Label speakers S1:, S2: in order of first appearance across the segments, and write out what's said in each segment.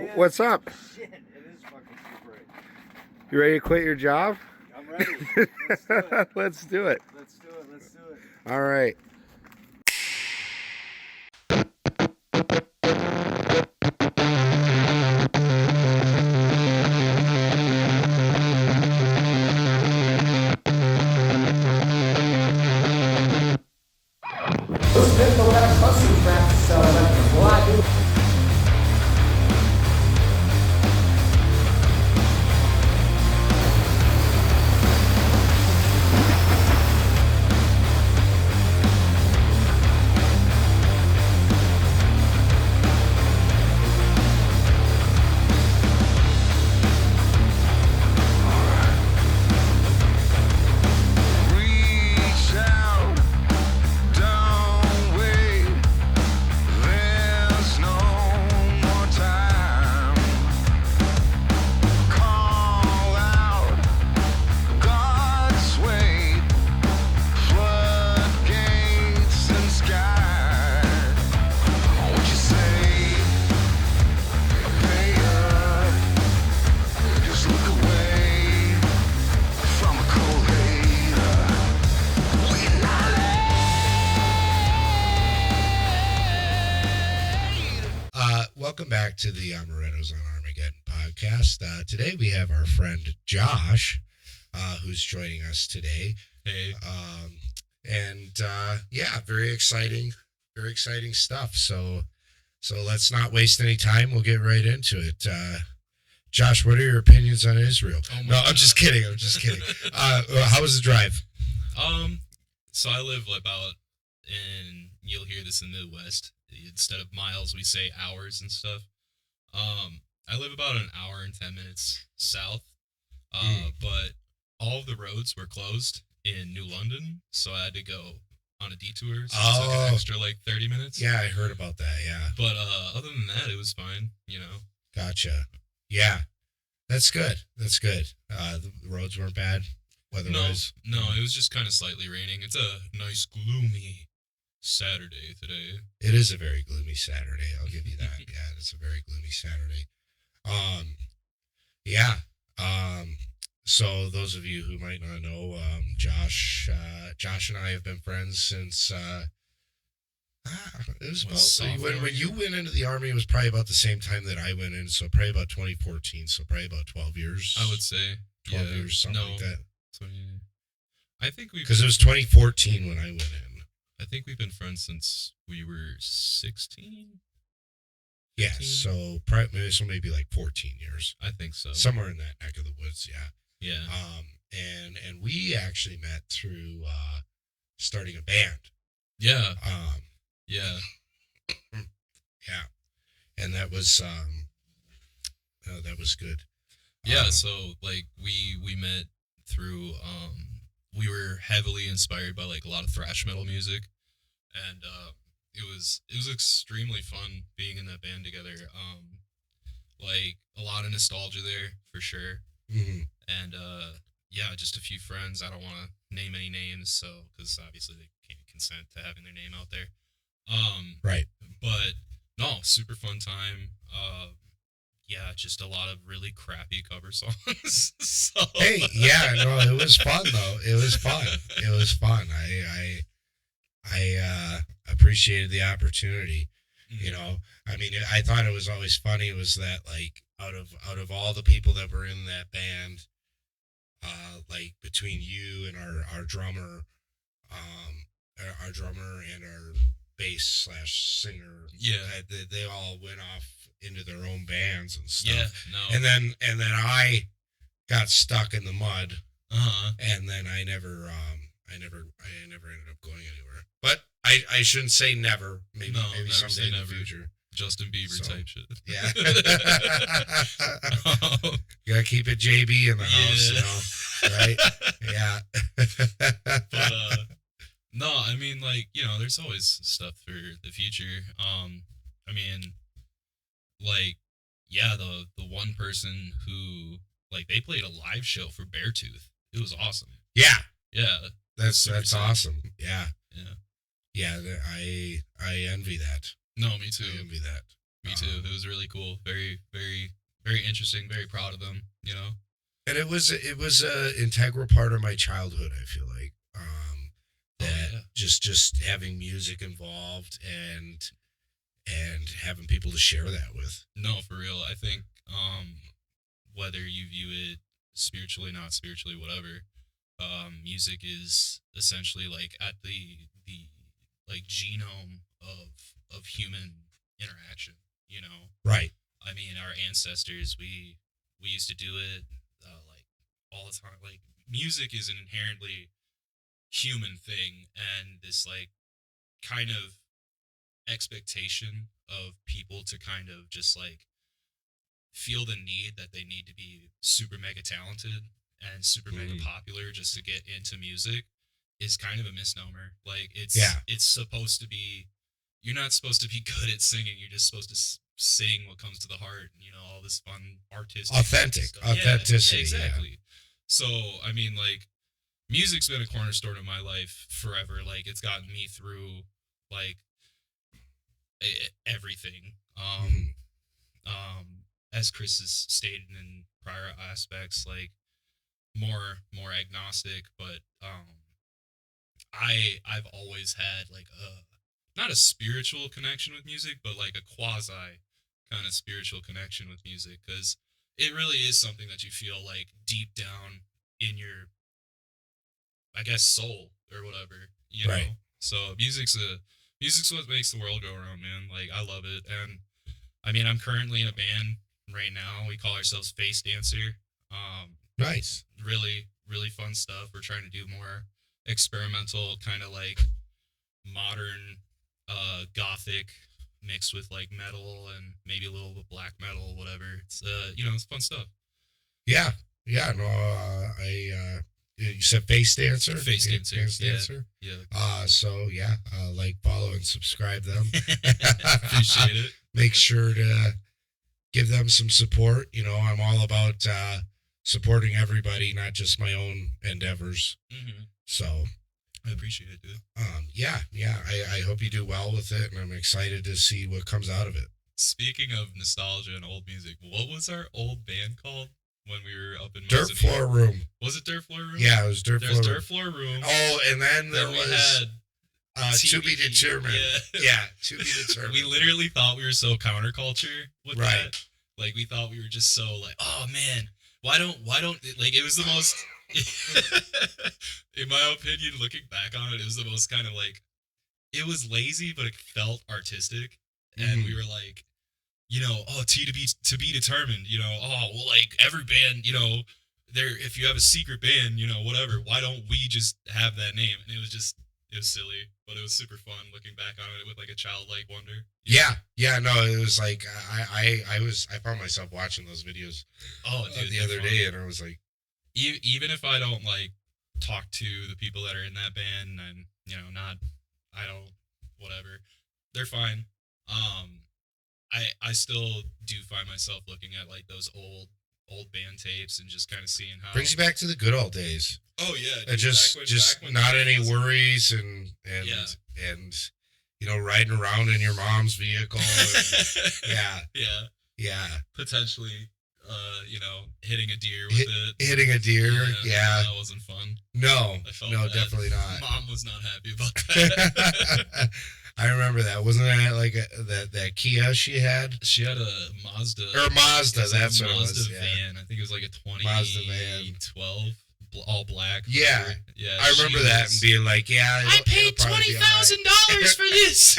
S1: man.
S2: What's up?
S1: Shit, it is fucking super.
S2: You ready to quit your job?
S1: I'm ready. Let's do it.
S2: Let's do it.
S1: Let's do it. Let's do it.
S2: All right. Welcome back to the Amarettos on Armageddon podcast. Today we have our friend Josh, who's joining us today.
S3: Hey.
S2: Yeah, very exciting stuff. So let's not waste any time. We'll get right into it. Josh, what are your opinions on Israel? I'm just kidding. How was the drive?
S3: So I live about you'll hear this in the Midwest. Instead of miles, we say hours and stuff. I live about an hour and 10 minutes south, but all of the roads were closed in New London, so I had to go on a detour. So it took an extra 30 minutes.
S2: Yeah, I heard about that. Yeah,
S3: but other than that, it was fine.
S2: Gotcha. Yeah, that's good. The roads weren't bad. Weather-wise.
S3: No, it was just kind of slightly raining. It's a nice Gloomy Saturday today.
S2: It is a very gloomy Saturday. I'll give you that. Yeah, it's a very gloomy Saturday. So those of you who might not know, Josh and I have been friends since it was about when you went into the Army. It was probably about the same time that I went in, so probably about 2014. So probably about 12 years.
S3: I would say
S2: 12 years, something like that.
S3: 20, I think
S2: because it was 2014 when I went in.
S3: I think we've been friends since we were 16.
S2: Yeah, so maybe like 14 years.
S3: I think so.
S2: Somewhere in that neck of the woods, yeah.
S3: Yeah.
S2: And we actually met through starting a band.
S3: Yeah.
S2: Yeah. And that was good.
S3: Yeah, so we met through we were heavily inspired by a lot of thrash metal music, and it was extremely fun being in that band together. A lot of nostalgia there for sure.
S2: Mm-hmm.
S3: And just a few friends. I don't want to name any names, so because obviously they can't consent to having their name out there.
S2: Right.
S3: But no, super fun time. Just a lot of really crappy cover songs. So.
S2: Hey, yeah, no, it was fun though. It was fun. I appreciated the opportunity.
S3: Mm-hmm.
S2: I mean, I thought it was always funny was that out of all the people that were in that band, between you and our drummer, and our bass / singer, they all went off into their own bands and stuff.
S3: Yeah, no.
S2: And then I got stuck in the mud. And then I never ended up going anywhere. But I shouldn't say never. Maybe someday in the future.
S3: Justin Bieber type shit.
S2: Yeah. You gotta keep it JB in the house, right? Yeah.
S3: But no, I mean, there's always stuff for the future. The one person who they played a live show for Beartooth. It was awesome.
S2: Yeah.
S3: Yeah.
S2: That's awesome. Yeah.
S3: Yeah.
S2: Yeah, I envy that.
S3: No, me too.
S2: I envy that.
S3: Me too. It was really cool. Very, very, very interesting. Very proud of them. You know.
S2: And it was a integral part of my childhood. I feel like that
S3: yeah.
S2: just having music involved and having people to share that with.
S3: No, for real. I think whether you view it spiritually, not spiritually, whatever, music is essentially like at the like genome of human interaction. You know.
S2: Right.
S3: I mean, our ancestors, we used to do it like all the time. Like music is an inherently human thing, and this like kind of expectation of people to kind of just like feel the need that they need to be super mega talented and super mega popular just to get into music is kind of a misnomer. Like it's supposed to be, you're not supposed to be good at singing. You're just supposed to sing what comes to the heart, and, you know, all this fun artistic stuff.
S2: authenticity.
S3: Yeah, exactly. So I mean, like, music's been a cornerstone of my life forever. Like, it's gotten me through like everything. As Chris has stated in prior aspects, like more agnostic, but I've always had like not a spiritual connection with music, but like a quasi kind of spiritual connection with music, because it really is something that you feel like deep down in your, I guess, soul or whatever, you know.
S2: Right.
S3: So music's what makes the world go around, man. Like, I love it. And I mean, I'm currently in a band right now. We call ourselves Face Dancer.
S2: Nice.
S3: Really, really fun stuff. We're trying to do more experimental, kind of like modern gothic mixed with like metal and maybe a little bit black metal, whatever. It's you know, it's fun stuff.
S2: Yeah. No, you said Face Dancer?
S3: Face Dancer.
S2: Face
S3: Yeah.
S2: Dancer?
S3: Yeah.
S2: So yeah, like, follow and subscribe them.
S3: Appreciate it.
S2: Make sure to give them some support. You know, I'm all about supporting everybody, not just my own endeavors.
S3: Mm-hmm.
S2: So
S3: I appreciate it, dude.
S2: yeah. I hope you do well with it, and I'm excited to see what comes out of it.
S3: Speaking of nostalgia and old music, what was our old band called when we were up in
S2: Dirt
S3: Mozambique?
S2: Floor Room.
S3: Was it Dirt Floor Room?
S2: Yeah, it was Dirt
S3: There's
S2: Floor
S3: Dirt Floor Room.
S2: Oh, and then there
S3: Then we
S2: was
S3: had
S2: To Be
S3: TBD.
S2: Determined.
S3: Yeah.
S2: To Be Determined.
S3: We literally thought we were so counterculture with
S2: Right.
S3: that. Like, we thought we were just so like, oh man, why don't like, it was the most in my opinion, looking back on it, it was the most kind of like, it was lazy, but it felt artistic. And we were like, you know, oh, to be determined, you know, oh, well, like, every band, you know, there, if you have a secret band, you know, whatever, why don't we just have that name? And it was silly, but it was super fun looking back on it with like a childlike wonder.
S2: Yeah, no, it was like I found myself watching those videos
S3: Dude,
S2: the other day, and I was like,
S3: even if I don't like talk to the people that are in that band, and, you know, I don't, whatever, they're fine. I still do find myself looking at like those old band tapes and just kind of seeing how
S2: brings you back to the good old days.
S3: Oh yeah,
S2: And just
S3: back when
S2: not
S3: the
S2: any
S3: bands-
S2: worries and you know, riding around in your mom's vehicle. And, yeah.
S3: potentially you know, hitting a deer with it.
S2: Hitting a deer. Yeah.
S3: That wasn't fun.
S2: No,
S3: I felt
S2: no,
S3: bad.
S2: definitely not.
S3: Mom was not happy about that.
S2: I remember that. Wasn't that like that Kia she had?
S3: She had a Mazda.
S2: Or Mazda,
S3: It was like
S2: that's
S3: a
S2: what it
S3: Mazda
S2: was. Yeah.
S3: van. I think it was like a 2012
S2: Mazda van.
S3: all black.
S2: Yeah.
S3: whatever. Yeah.
S2: I remember that and being like, yeah.
S3: I paid $20,000 for this.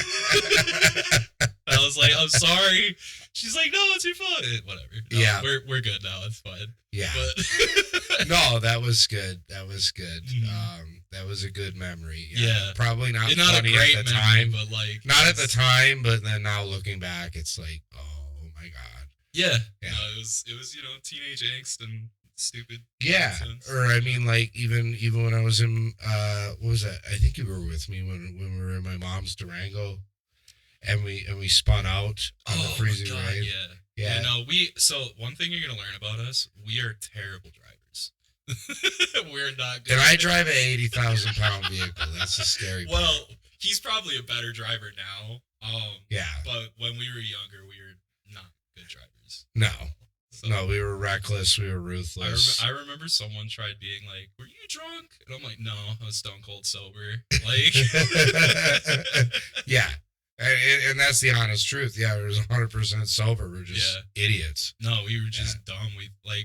S3: I was like, I'm sorry. She's like, no, it's your fault. Whatever. No,
S2: Yeah.
S3: we're good now. It's fine.
S2: Yeah.
S3: But
S2: No, that was good. That was good.
S3: Mhm.
S2: That was a good memory.
S3: Yeah.
S2: Probably not
S3: not a
S2: funny
S3: great
S2: at the
S3: memory,
S2: time.
S3: but like
S2: Not at the
S3: it's-
S2: time, but then now looking back, it's like, oh my god.
S3: Yeah.
S2: Yeah.
S3: No, it was you know, teenage angst and stupid.
S2: Yeah.
S3: nonsense.
S2: Or I mean, like even when I was in what was that? I think you were with me when we were in my mom's Durango, and we spun out on the freezing
S3: my God,
S2: rain.
S3: Yeah.
S2: Yeah.
S3: No, so one thing you're gonna learn about us, we are terrible drivers. We're not good.
S2: And I drive an 80,000 pound vehicle. That's the scary part.
S3: Well, he's probably a better driver now.
S2: Yeah.
S3: But when we were younger, we were drivers.
S2: No.
S3: So,
S2: No, we were reckless. We were ruthless.
S3: I remember someone tried being like, "Were you drunk?" And I'm like, "No, I was stone cold sober." Like,
S2: Yeah. And that's the honest truth. Yeah, we was 100% sober. We're just idiots.
S3: no, we were just dumb.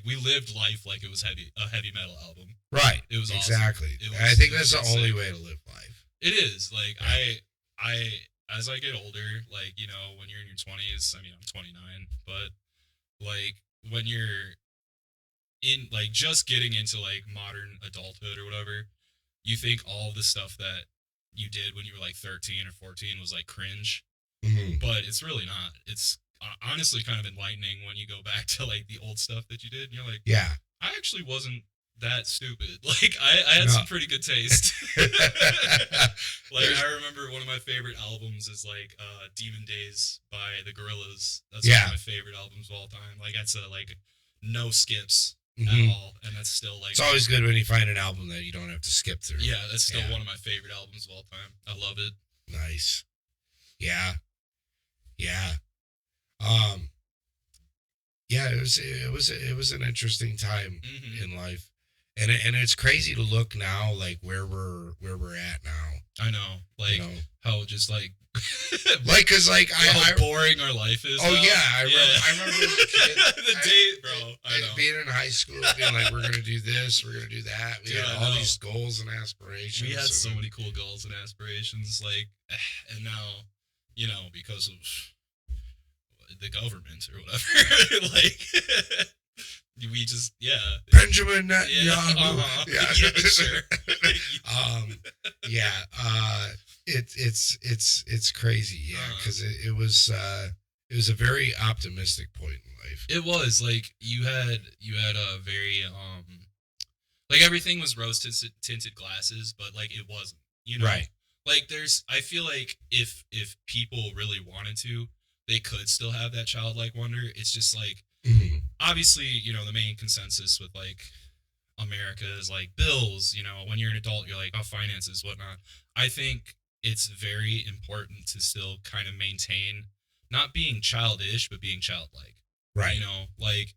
S3: We lived life like it was a heavy metal album.
S2: Right.
S3: It was awesome.
S2: Exactly.
S3: It was-
S2: I think
S3: it was
S2: that's the
S3: insane.
S2: only way to live life.
S3: It is like
S2: Yeah.
S3: I as I get older, like, you know, when you're in your 20s, I mean, I'm 29, but like when you're in like just getting into like modern adulthood or whatever, you think all the stuff that you did when you were like 13 or 14 was like cringe,
S2: Mhm.
S3: but it's really not. It's honestly kind of enlightening when you go back to like the old stuff that you did and you're like,
S2: Yeah.
S3: I actually wasn't that stupid. Like I had
S2: No.
S3: some pretty good taste. Like
S2: There's-
S3: I remember one of my favorite albums is like Demon Days by the Gorillaz. That's
S2: Yeah.
S3: one of my favorite albums of all time. Like that's like no skips
S2: Mhm.
S3: at all, and that's still like
S2: It's always good when you find an album that you don't have to skip through.
S3: yeah, that's still
S2: Yeah.
S3: one of my favorite albums of all time. I love it.
S2: Nice. Yeah. Yeah. Yeah, it was an interesting time
S3: Hmm.
S2: in life. And it's crazy to look now like where we're at now.
S3: I know, like
S2: You know.
S3: how just like
S2: Like cuz like
S3: how
S2: I
S3: boring our life is.
S2: Oh,
S3: now.
S2: yeah, I remember as a kid,
S3: the day, bro. I know.
S2: being in high school, being like, we're gonna do this, we're gonna do that. We
S3: Dude,
S2: had
S3: I
S2: all
S3: know.
S2: these goals and aspirations.
S3: We had so
S2: and-
S3: many cool goals and aspirations, like, and now, you know, because of the government or whatever, like, we just,
S2: Benjamin
S3: yeah,
S2: Netanyahu.
S3: yeah, sure.
S2: It's crazy, yeah, because it was a very optimistic point in life.
S3: It was like you had a very like everything was rose tinted glasses, but like it wasn't, you know,
S2: Right.
S3: Like I feel like if people really wanted to, they could still have that childlike wonder. It's just like,
S2: Mhm.
S3: obviously, you know, the main consensus with like America is like bills, you know, when you're an adult, you're like, oh, finances, whatnot. I think it's very important to still kind of maintain not being childish, but being childlike.
S2: Right.
S3: You know, like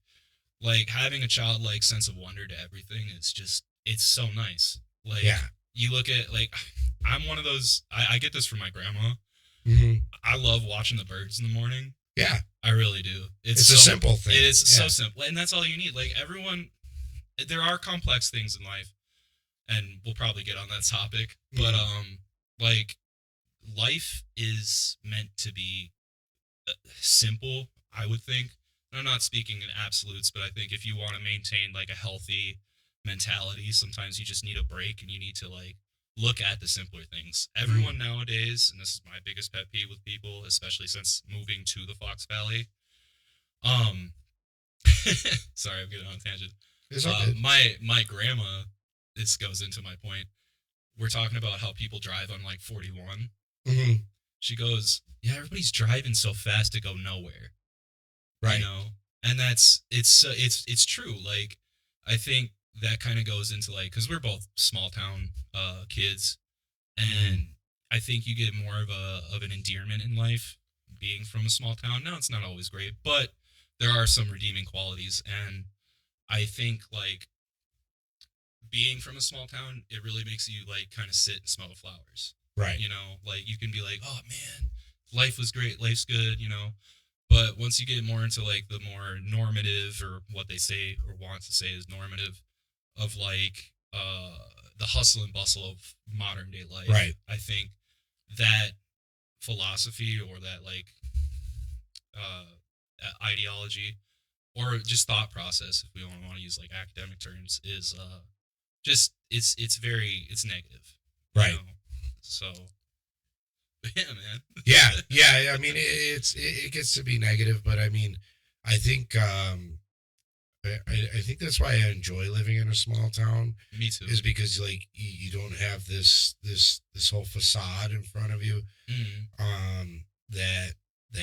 S3: having a childlike sense of wonder to everything is just, it's so nice. Like,
S2: Yeah.
S3: you look at, like, I'm one of those, I get this from my grandma.
S2: Mhm.
S3: I love watching the birds in the morning.
S2: Yeah.
S3: I really do.
S2: It's a simple thing.
S3: It is so
S2: Yeah.
S3: simple, and that's all you need. Like everyone, there are complex things in life, and we'll probably get on that topic. But like life is meant to be simple. I would think. And I'm not speaking in absolutes, but I think if you want to maintain like a healthy mentality, sometimes you just need a break, and you need to like look at the simpler things. Everyone nowadays, and this is my biggest pet peeve with people, especially since moving to the Fox Valley. Sorry, I'm getting on a tangent.
S2: It's all good.
S3: My grandma, this goes into my point. We're talking about how people drive on like 41.
S2: Mhm.
S3: She goes, yeah, everybody's driving so fast to go nowhere.
S2: Right.
S3: You know, and it's true. Like, I think that kind of goes into like, because we're both small town kids, and I think you get more of an endearment in life being from a small town. Now it's not always great, but there are some redeeming qualities, and I think like being from a small town, it really makes you like kind of sit and smell the flowers.
S2: Right.
S3: You know, like you can be like, oh man, life was great, life's good, you know. But once you get more into like the more normative, or what they say or want to say is normative, of like the hustle and bustle of modern day life,
S2: Right.
S3: I think that philosophy, or that like ideology, or just thought process, if we don't want to use like academic terms, is just it's negative, you
S2: Right.
S3: know? So yeah, man.
S2: Yeah. I mean, it gets to be negative, but I mean, I think I think that's why I enjoy living in a small town,
S3: Me too.
S2: is because like you don't have this whole facade in front of you,
S3: Mhm.
S2: that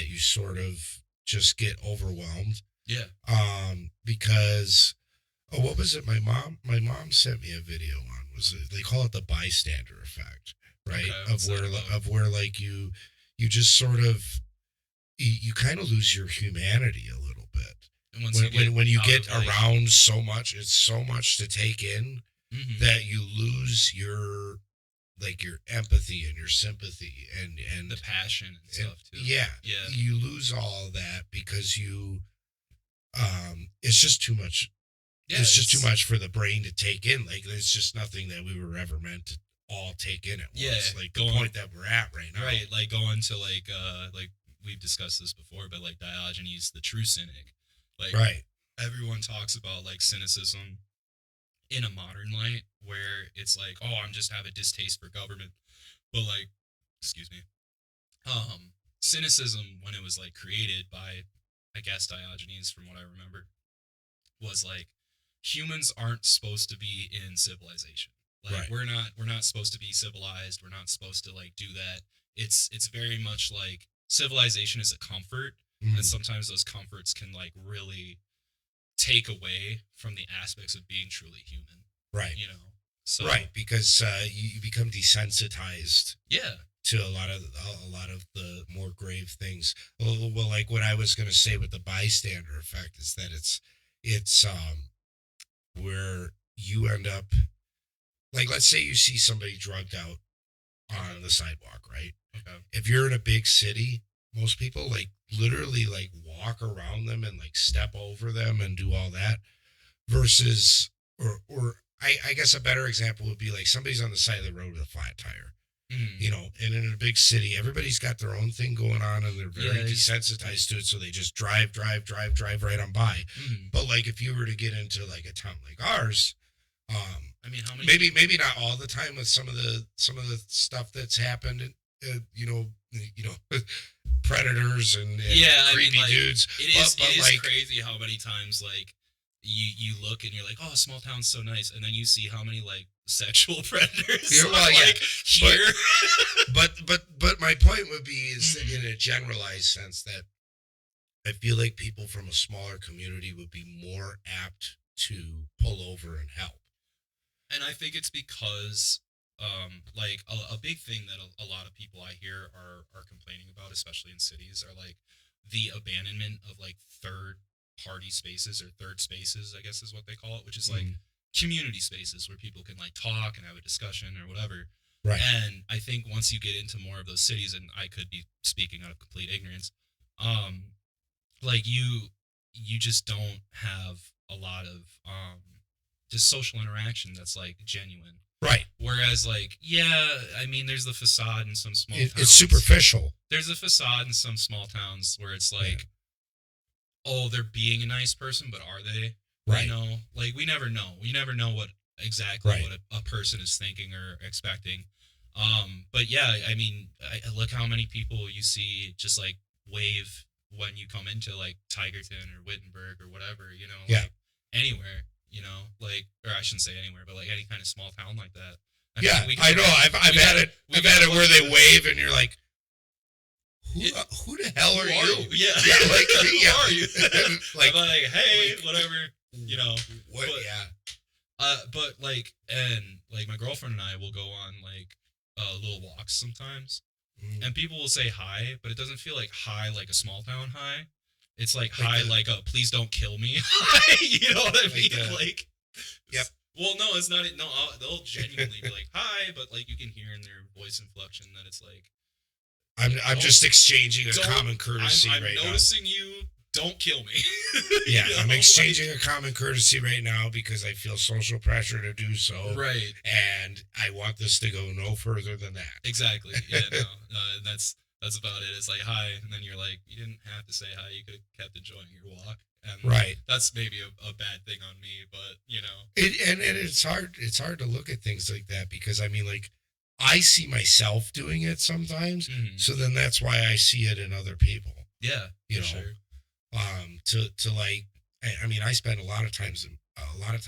S2: you sort of just get overwhelmed,
S3: Yeah.
S2: because what was it, my mom sent me a video on, they call it the bystander effect, right?
S3: Okay, what's that about?
S2: Of where like you just sort of, you kind of lose your humanity a little bit.
S3: And once you get
S2: When you
S3: out
S2: get
S3: of, like,
S2: around so much, it's so much to take in
S3: mhm.
S2: that you lose your your empathy and your sympathy and
S3: the passion and stuff too.
S2: yeah,
S3: Yeah.
S2: you lose all that because it's just too much.
S3: Yeah,
S2: It's just too much for the brain to take in. Like there's just nothing that we were ever meant to all take in at once.
S3: Yeah,
S2: Like the
S3: going-
S2: point that we're at right now.
S3: Right, like going to like we've discussed this before, but like Diogenes the true cynic. Like
S2: Right.
S3: everyone talks about like cynicism in a modern light where it's like, oh, I'm just have a distaste for government. But like, excuse me. Cynicism when it was like created by I guess Diogenes from what I remember was like humans aren't supposed to be in civilization. Like
S2: Right.
S3: we're not supposed to be civilized. We're not supposed to like do that. It's very much like civilization is a comfort,
S2: Mhm.
S3: and sometimes those comforts can like really take away from the aspects of being truly human.
S2: Right.
S3: You know. So
S2: Right, because you become desensitized
S3: yeah.
S2: to a lot of the more grave things. Well, like what I was going to say with the bystander effect is that it's where you end up like let's say you see somebody drugged out on the sidewalk, right?
S3: Okay.
S2: If you're in a big city, most people like literally like walk around them and like step over them and do all that versus or I guess a better example would be like somebody's on the side of the road with a flat tire,
S3: Mhm.
S2: you know, and in a big city, everybody's got their own thing going on and they're very
S3: Yeah, it's-
S2: desensitized to it. So they just drive right on by.
S3: Mhm.
S2: But like if you were to get into like a town like ours,
S3: I mean, how many?
S2: maybe not all the time with some of the stuff that's happened, predators and
S3: Yeah, I mean,
S2: creepy
S3: like,
S2: dudes.
S3: It is
S2: but
S3: it is
S2: like,
S3: crazy how many times like you look and you're like, oh, small town's so nice, and then you see how many like sexual predators
S2: Yeah,
S3: are,
S2: well, yeah.
S3: like here.
S2: but my point would be is
S3: Mhm.
S2: in a generalized sense that I feel like people from a smaller community would be more apt to pull over and help.
S3: And I think it's because like a big thing that a lot of people I hear are complaining about, especially in cities, are like the abandonment of like third party spaces or third spaces, I guess is what they call it, which is like
S2: Mhm.
S3: community spaces where people can like talk and have a discussion or whatever.
S2: Right.
S3: And I think once you get into more of those cities, and I could be speaking out of complete ignorance, like you just don't have a lot of just social interaction that's like genuine.
S2: Right.
S3: Whereas like, yeah, I mean there's the facade in some small towns.
S2: It's superficial.
S3: There's a facade in some small towns where it's like, oh, they're being a nice person, but are they?
S2: Right.
S3: You know, like we never know. We never know what exactly
S2: Right.
S3: what a person is thinking or expecting. But yeah, I mean, look how many people you see just like wave when you come into like Tigerton or Wittenberg or whatever, you know,
S2: Yeah.
S3: like anywhere, you know, like, or I shouldn't say anywhere, but like any kind of small town like that. I
S2: Yeah,
S3: mean, we
S2: I
S3: can-
S2: know. I've
S3: we
S2: had
S3: gotta-
S2: it.
S3: we
S2: I've had
S3: gotta
S2: it where
S3: look
S2: they
S3: at-
S2: wave and you're like, who
S3: Yeah.
S2: who the hell are
S3: Who
S2: you?
S3: Yeah.
S2: Yeah, like,
S3: Who
S2: yeah.
S3: are you?
S2: Like-
S3: I'm like, hey,
S2: like-
S3: whatever, you know.
S2: What?
S3: But-
S2: Yeah.
S3: But like, and like my girlfriend and I will go on like little walks sometimes,
S2: Mm.
S3: and people will say hi, but it doesn't feel like hi like a small town hi. It's like
S2: Like
S3: hi
S2: the-
S3: like a please don't kill me hi. You know what I
S2: Like
S3: mean?
S2: the-
S3: Like,
S2: Yep.
S3: Well, no, it's not. No, they'll genuinely be like hi, but like you can hear in their voice inflection that it's like
S2: I'm just exchanging a
S3: don't-
S2: common courtesy
S3: I'm
S2: right
S3: noticing you. Don't kill me.
S2: now. Yeah,
S3: You
S2: I'm
S3: know,
S2: exchanging a common courtesy right now because I feel social pressure to do so.
S3: like, right.
S2: And I want this to go no further than that.
S3: Exactly. Yeah. No. That's about it. It's like hi, and then you're like, you didn't have to say hi. You could have kept enjoying your walk. And
S2: Right.
S3: that's maybe a bad thing on me, but you know.
S2: And it's hard to look at things like that because I mean like I see myself doing it sometimes.
S3: Mhm.
S2: So then that's why I see it in other people.
S3: Yeah.
S2: You
S3: for
S2: know,
S3: sure.
S2: To like I mean I spend a lot of time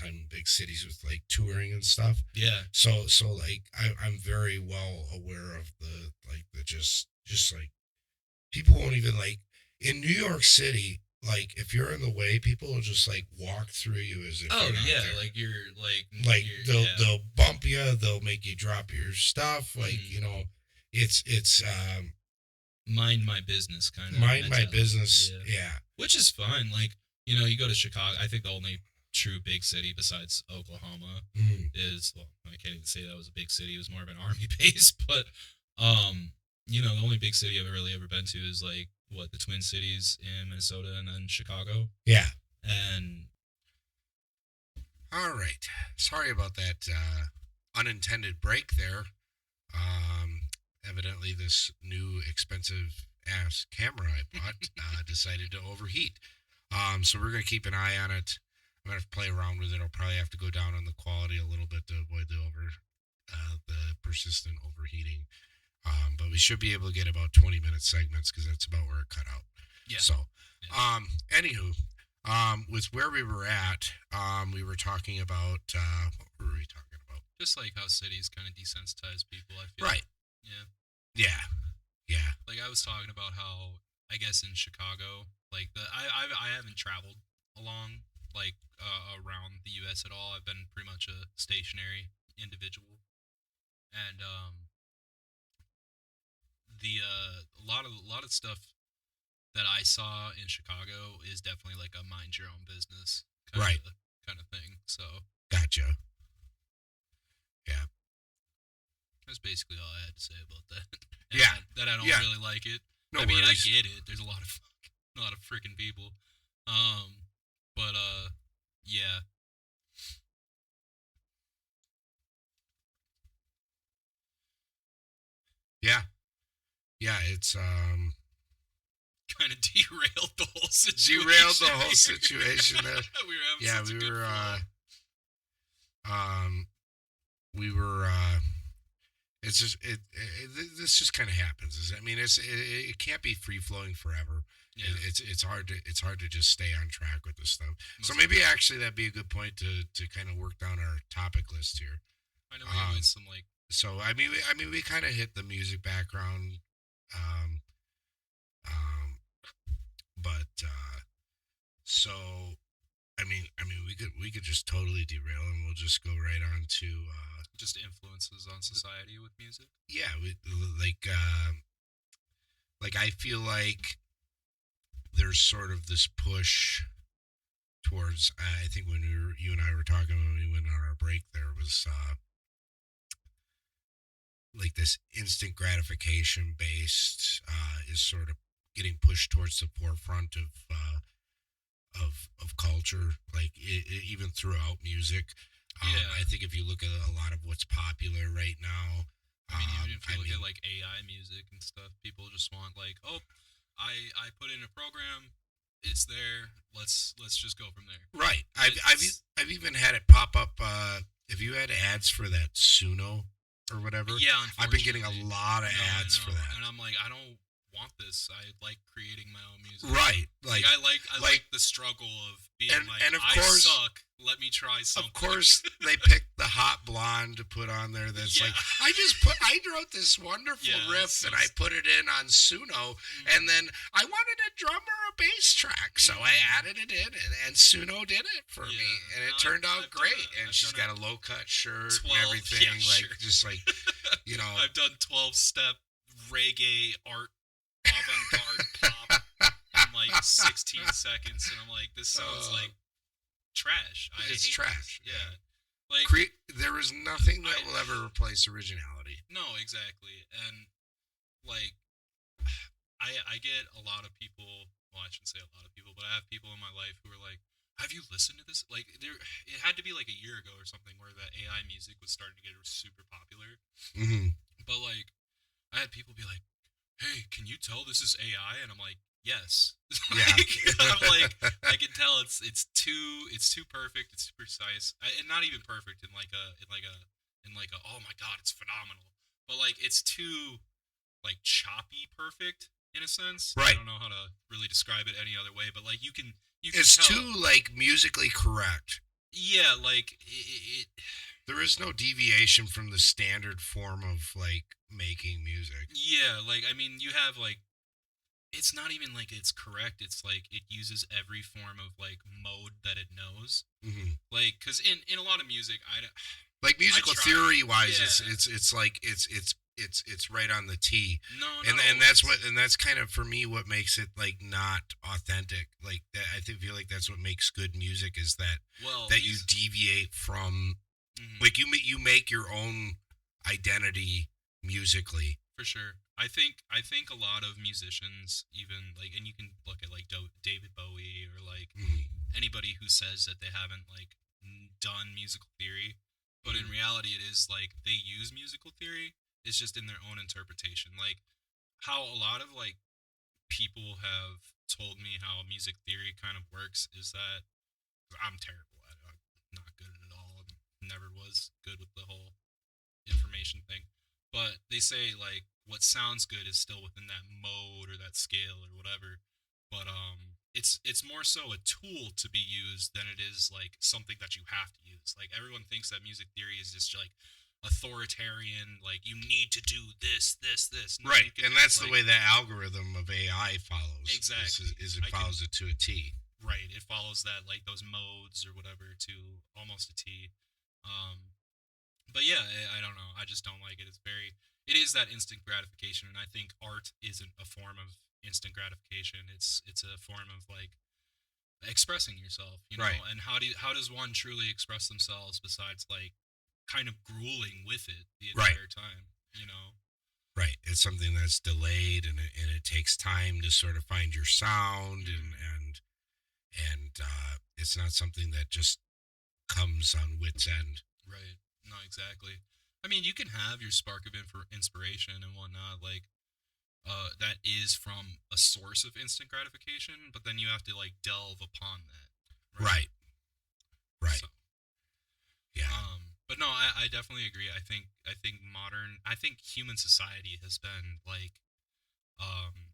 S2: in big cities with like touring and stuff.
S3: Yeah.
S2: So like I'm very well aware of the just like people won't even like in New York City, like if you're in the way, people will just like walk through you as if
S3: Oh
S2: you're not
S3: yeah,
S2: there.
S3: like you're
S2: Like
S3: you're,
S2: they'll bump you, they'll make you drop your stuff. Like,
S3: Mhm.
S2: you know, it's
S3: mind my business kind of
S2: Mind my
S3: mentality.
S2: business.
S3: Yeah.
S2: Yeah.
S3: Which is fine. Like, you go to Chicago. I think the only true big city besides Oklahoma
S2: Mm.
S3: is, well, I can't even say that was a big city. It was more of an army base. But, the only big city I've really ever been to is like the Twin Cities in Minnesota and then Chicago.
S2: Yeah.
S3: And
S2: All right. Sorry about that unintended break there. Evidently, this new expensive ass camera I bought decided to overheat. So we're gonna keep an eye on it. I'm gonna have to play around with it. I'll probably have to go down on the quality a little bit to avoid the persistent overheating. But we should be able to get about 20-minute segments because that's about where it cut out.
S3: yeah.
S2: So,
S3: Yeah.
S2: anywho, with where we were at, we were talking about what were we talking about?
S3: Just like how cities kind of desensitize people, I feel.
S2: Right.
S3: Yeah.
S2: Yeah. Yeah.
S3: Like I was talking about how I guess in Chicago, like I haven't traveled along around the U.S. at all. I've been pretty much a stationary individual, and a lot of stuff that I saw in Chicago is definitely like a mind your own business
S2: Right.
S3: kind of thing. So
S2: Gotcha. Yeah.
S3: that's basically all I had to say about that.
S2: Yeah.
S3: that I don't
S2: Yeah.
S3: really like it.
S2: No
S3: I mean,
S2: worries.
S3: I get it. There's a lot of freaking people. But yeah.
S2: Yeah. Yeah. It's
S3: Kind of derailed the whole situation.
S2: derailed the whole situation there.
S3: we were having
S2: Yeah,
S3: such a
S2: we
S3: good
S2: were
S3: flow.
S2: we were it's just this just kind of happens. I mean, it can't be free flowing forever.
S3: Yeah.
S2: It's hard to just stay on track with this stuff. So
S3: Most
S2: maybe actually that'd be a good point to kind of work down our topic list here.
S3: I know we had some like
S2: So I mean we kind of hit the music background, but so I mean we could just totally derail and we'll just go right on to
S3: just influences on society with music.
S2: yeah like I feel like there's sort of this push towards I think when you and I were talking when we went on our break there was like this instant gratification based is sort of getting pushed towards the forefront of culture, like even throughout music.
S3: Yeah.
S2: I think if you look at a lot of what's popular right now,
S3: I mean, even if you look at like AI music and stuff, people just want like, oh, I put in a program, it's there. Let's just go from there.
S2: right. I've
S3: It's-
S2: I've even had it pop up. Have you had ads for that Suno or whatever?
S3: Yeah,
S2: I've been getting a
S3: unfortunately.
S2: lot of
S3: No, I
S2: ads for
S3: know.
S2: that.
S3: And I'm like, I don't want this. I like creating my own music.
S2: Right,
S3: Like I like the struggle of being
S2: and of
S3: I
S2: course-
S3: suck. Let me try something.
S2: Of course, they picked the hot blonde to put on there. That's
S3: Yeah.
S2: like I wrote this wonderful
S3: Yeah,
S2: riff
S3: it's
S2: and
S3: so
S2: I put it in on Suno, and then I wanted a drum or a bass track, so I added it in, and Suno did it for me,
S3: Yeah.
S2: and it
S3: No,
S2: turned out
S3: I've done
S2: great.
S3: a-
S2: And
S3: I've
S2: she's
S3: done
S2: got a low cut shirt
S3: 12
S2: and everything,
S3: yeah,
S2: like
S3: sure.
S2: just like you know.
S3: I've done 12-step reggae art avant-garde pop in like 16 seconds, and I'm like, this sounds like trash.
S2: It's
S3: hate
S2: trash.
S3: this. Yeah. Like
S2: There is nothing that
S3: I-
S2: will ever replace originality.
S3: no, exactly. And like I get a lot of people, well, I shouldn't say a lot of people, but I have people in my life who are like, have you listened to this? Like it had to be like a year ago or something where the AI music was starting to get super popular.
S2: Mm-hmm.
S3: But like I had people be like, hey, can you tell this is AI? And I'm like, yes.
S2: Yeah.
S3: I'm like, I can tell it's too perfect, it's too precise, and not even perfect in like a oh my god, it's phenomenal, but like it's too like choppy perfect in a sense.
S2: Right.
S3: I don't know how to really describe it any other way, but like you can
S2: It's
S3: tell.
S2: too like musically correct.
S3: Yeah, like it
S2: There is no deviation from the standard form of like making music.
S3: yeah, like I mean you have like it's not even like it's correct, it's like it uses every form of like mode that it knows,
S2: Mm-hmm.
S3: like because in a lot of music
S2: Like musical
S3: try.
S2: theory wise,
S3: Yeah.
S2: it's like it's it's right on the T.
S3: No,
S2: And
S3: not
S2: that's
S3: always.
S2: what, and that's kind of for me what makes it like not authentic. Like that, feel like that's what makes good music is that
S3: Well,
S2: that you deviate from,
S3: mhm,
S2: like you make your own identity musically.
S3: for sure. I think a lot of musicians even like, and you can look at like David Bowie or like
S2: Mhm.
S3: anybody who says that they haven't like done musical theory, but in
S2: Mhm.
S3: reality, it is like they use musical theory. It's just in their own interpretation. Like how a lot of like people have told me how music theory kind of works is that I'm terrible at it. I'm not good at it all. Never was good with the whole information thing. But they say like what sounds good is still within that mode or that scale or whatever. But it's more so a tool to be used than it is like something that you have to use. Like everyone thinks that music theory is just like authoritarian, like you need to do this. No,
S2: Right,
S3: you can
S2: and
S3: have,
S2: that's the
S3: like,
S2: way the algorithm of AI follows.
S3: exactly.
S2: Is it
S3: I can
S2: follows it to a T.
S3: Right. It follows that like those modes or whatever to almost a T. Um, but yeah, I don't know. I just don't like it. It is that instant gratification, and I think art isn't a form of instant gratification. It's a form of like expressing yourself, you know.
S2: Right.
S3: And how does one truly express themselves besides like kind of grueling with it the
S2: Right.
S3: entire time, you know?
S2: Right. It's something that's delayed, and it takes time to sort of find your sound,
S3: Mhm.
S2: and it's not something that just comes on wit's end.
S3: Right. No, exactly. I mean, you can have your spark of inspiration and whatnot, like that is from a source of instant gratification, but then you have to like delve upon that, right?
S2: Right. Right.
S3: So,
S2: Yeah.
S3: but no, I definitely agree. I think human society has been like um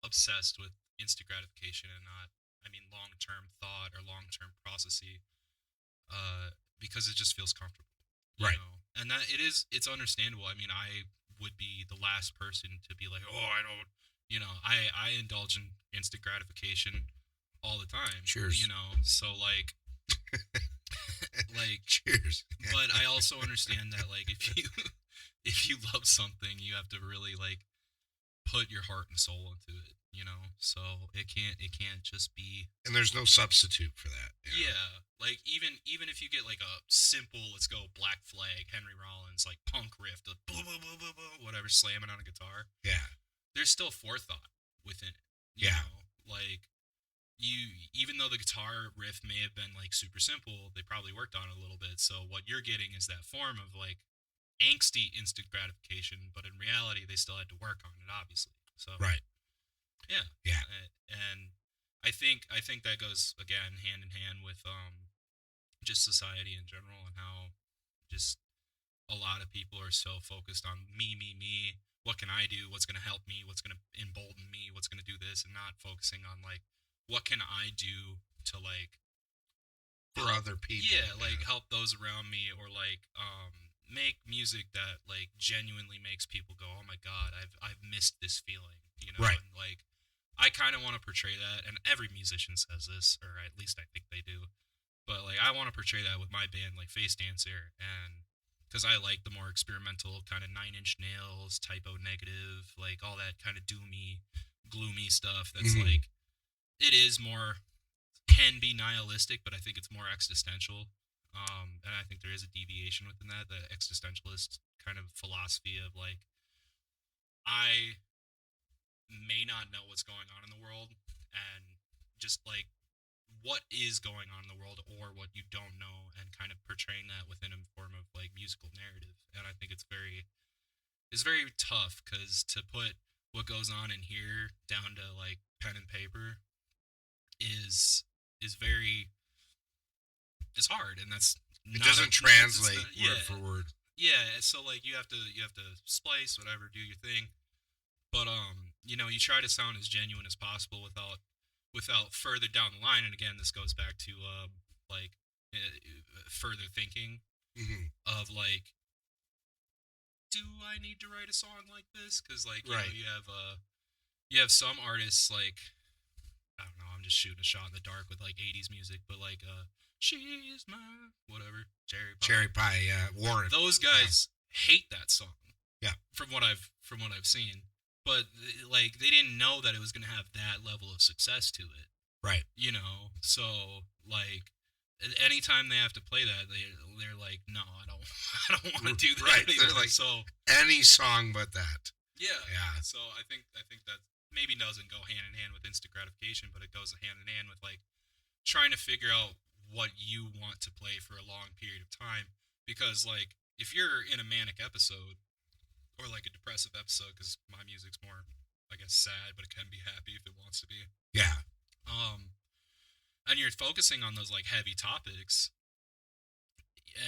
S3: obsessed with instant gratification and not, I mean, long term thought or long term processing, because it just feels comfortable, you
S2: Right.
S3: know. And that it's understandable. I mean, I would be the last person to be like, oh, I don't, you know, I indulge in instant gratification all the time,
S2: Cheers.
S3: you know. So like, like,
S2: Cheers.
S3: but I also understand that like if you if you love something, you have to really like put your heart and soul into it, you know. So it can't just be.
S2: And there's no substitute for that.
S3: Yeah, like even if you get like a simple, let's go Black Flag, Henry Rollins, like punk riff, the blah, blah, blah, blah, blah, whatever, slamming on a guitar,
S2: Yeah.
S3: there's still forethought within it. You
S2: Yeah.
S3: know, like even though the guitar riff may have been like super simple, they probably worked on it a little bit. So what you're getting is that form of like angsty instant gratification, but in reality, they still had to work on it, obviously. So
S2: Right.
S3: yeah,
S2: Yeah.
S3: and I think that goes again hand in hand with just society in general and how just a lot of people are so focused on me. What can I do? What's going to help me? What's going to embolden me? What's going to do this? And not focusing on like, what can I do to like
S2: For other people.
S3: yeah, like help those around me or like make music that like genuinely makes people go, "Oh my god, I've missed this feeling." You know,
S2: Right.
S3: and like I kind of want to portray that, and every musician says this, or at least I think they do. But like I want to portray that with my band like Face Dancer, and cuz I like the more experimental kind of 9 Inch Nails, Typo Negative, like all that kind of doomy, gloomy stuff that's
S2: Mhm.
S3: like it is more can be nihilistic, but I think it's more existential. And I think there is a deviation within that, the existentialist kind of philosophy of like, I may not know what's going on in the world, and just like what is going on in the world or what you don't know, and kind of portraying that within a form of like musical narrative. And I think it's very tough because to put what goes on in here down to like pen and paper is is very it's hard, and that's
S2: It
S3: not
S2: doesn't
S3: it's
S2: translate
S3: not,
S2: word for word.
S3: yeah. So like you have to splice whatever, do your thing, but you know, you try to sound as genuine as possible without further down the line. And again, this goes back to like further thinking
S2: Hmm.
S3: of like, do I need to write a song like this? Because like you know,
S2: Right.
S3: you have some artists like, I don't know, I'm just shooting a shot in the dark with like 80s music, but like she's my whatever, Cherry Pie.
S2: Cherry pie. Warren.
S3: Those guys hate that song.
S2: Yeah.
S4: From what I've seen, but like they didn't know that it was gonna have that level of success to it.
S2: Right.
S4: You know, so like anytime they have to play that, they're like, no, I don't I don't want to do that
S2: Right.
S4: anymore.
S2: They're like,
S4: so
S2: any song but that.
S4: yeah.
S2: Yeah.
S4: So I think that maybe doesn't go hand in hand with instant gratification, but it goes hand in hand with like trying to figure out what you want to play for a long period of time. Because like if you're in a manic episode or like a depressive episode, because my music's more, I guess, sad, but it can be happy if it wants to be.
S2: Yeah.
S4: And you're focusing on those like heavy topics,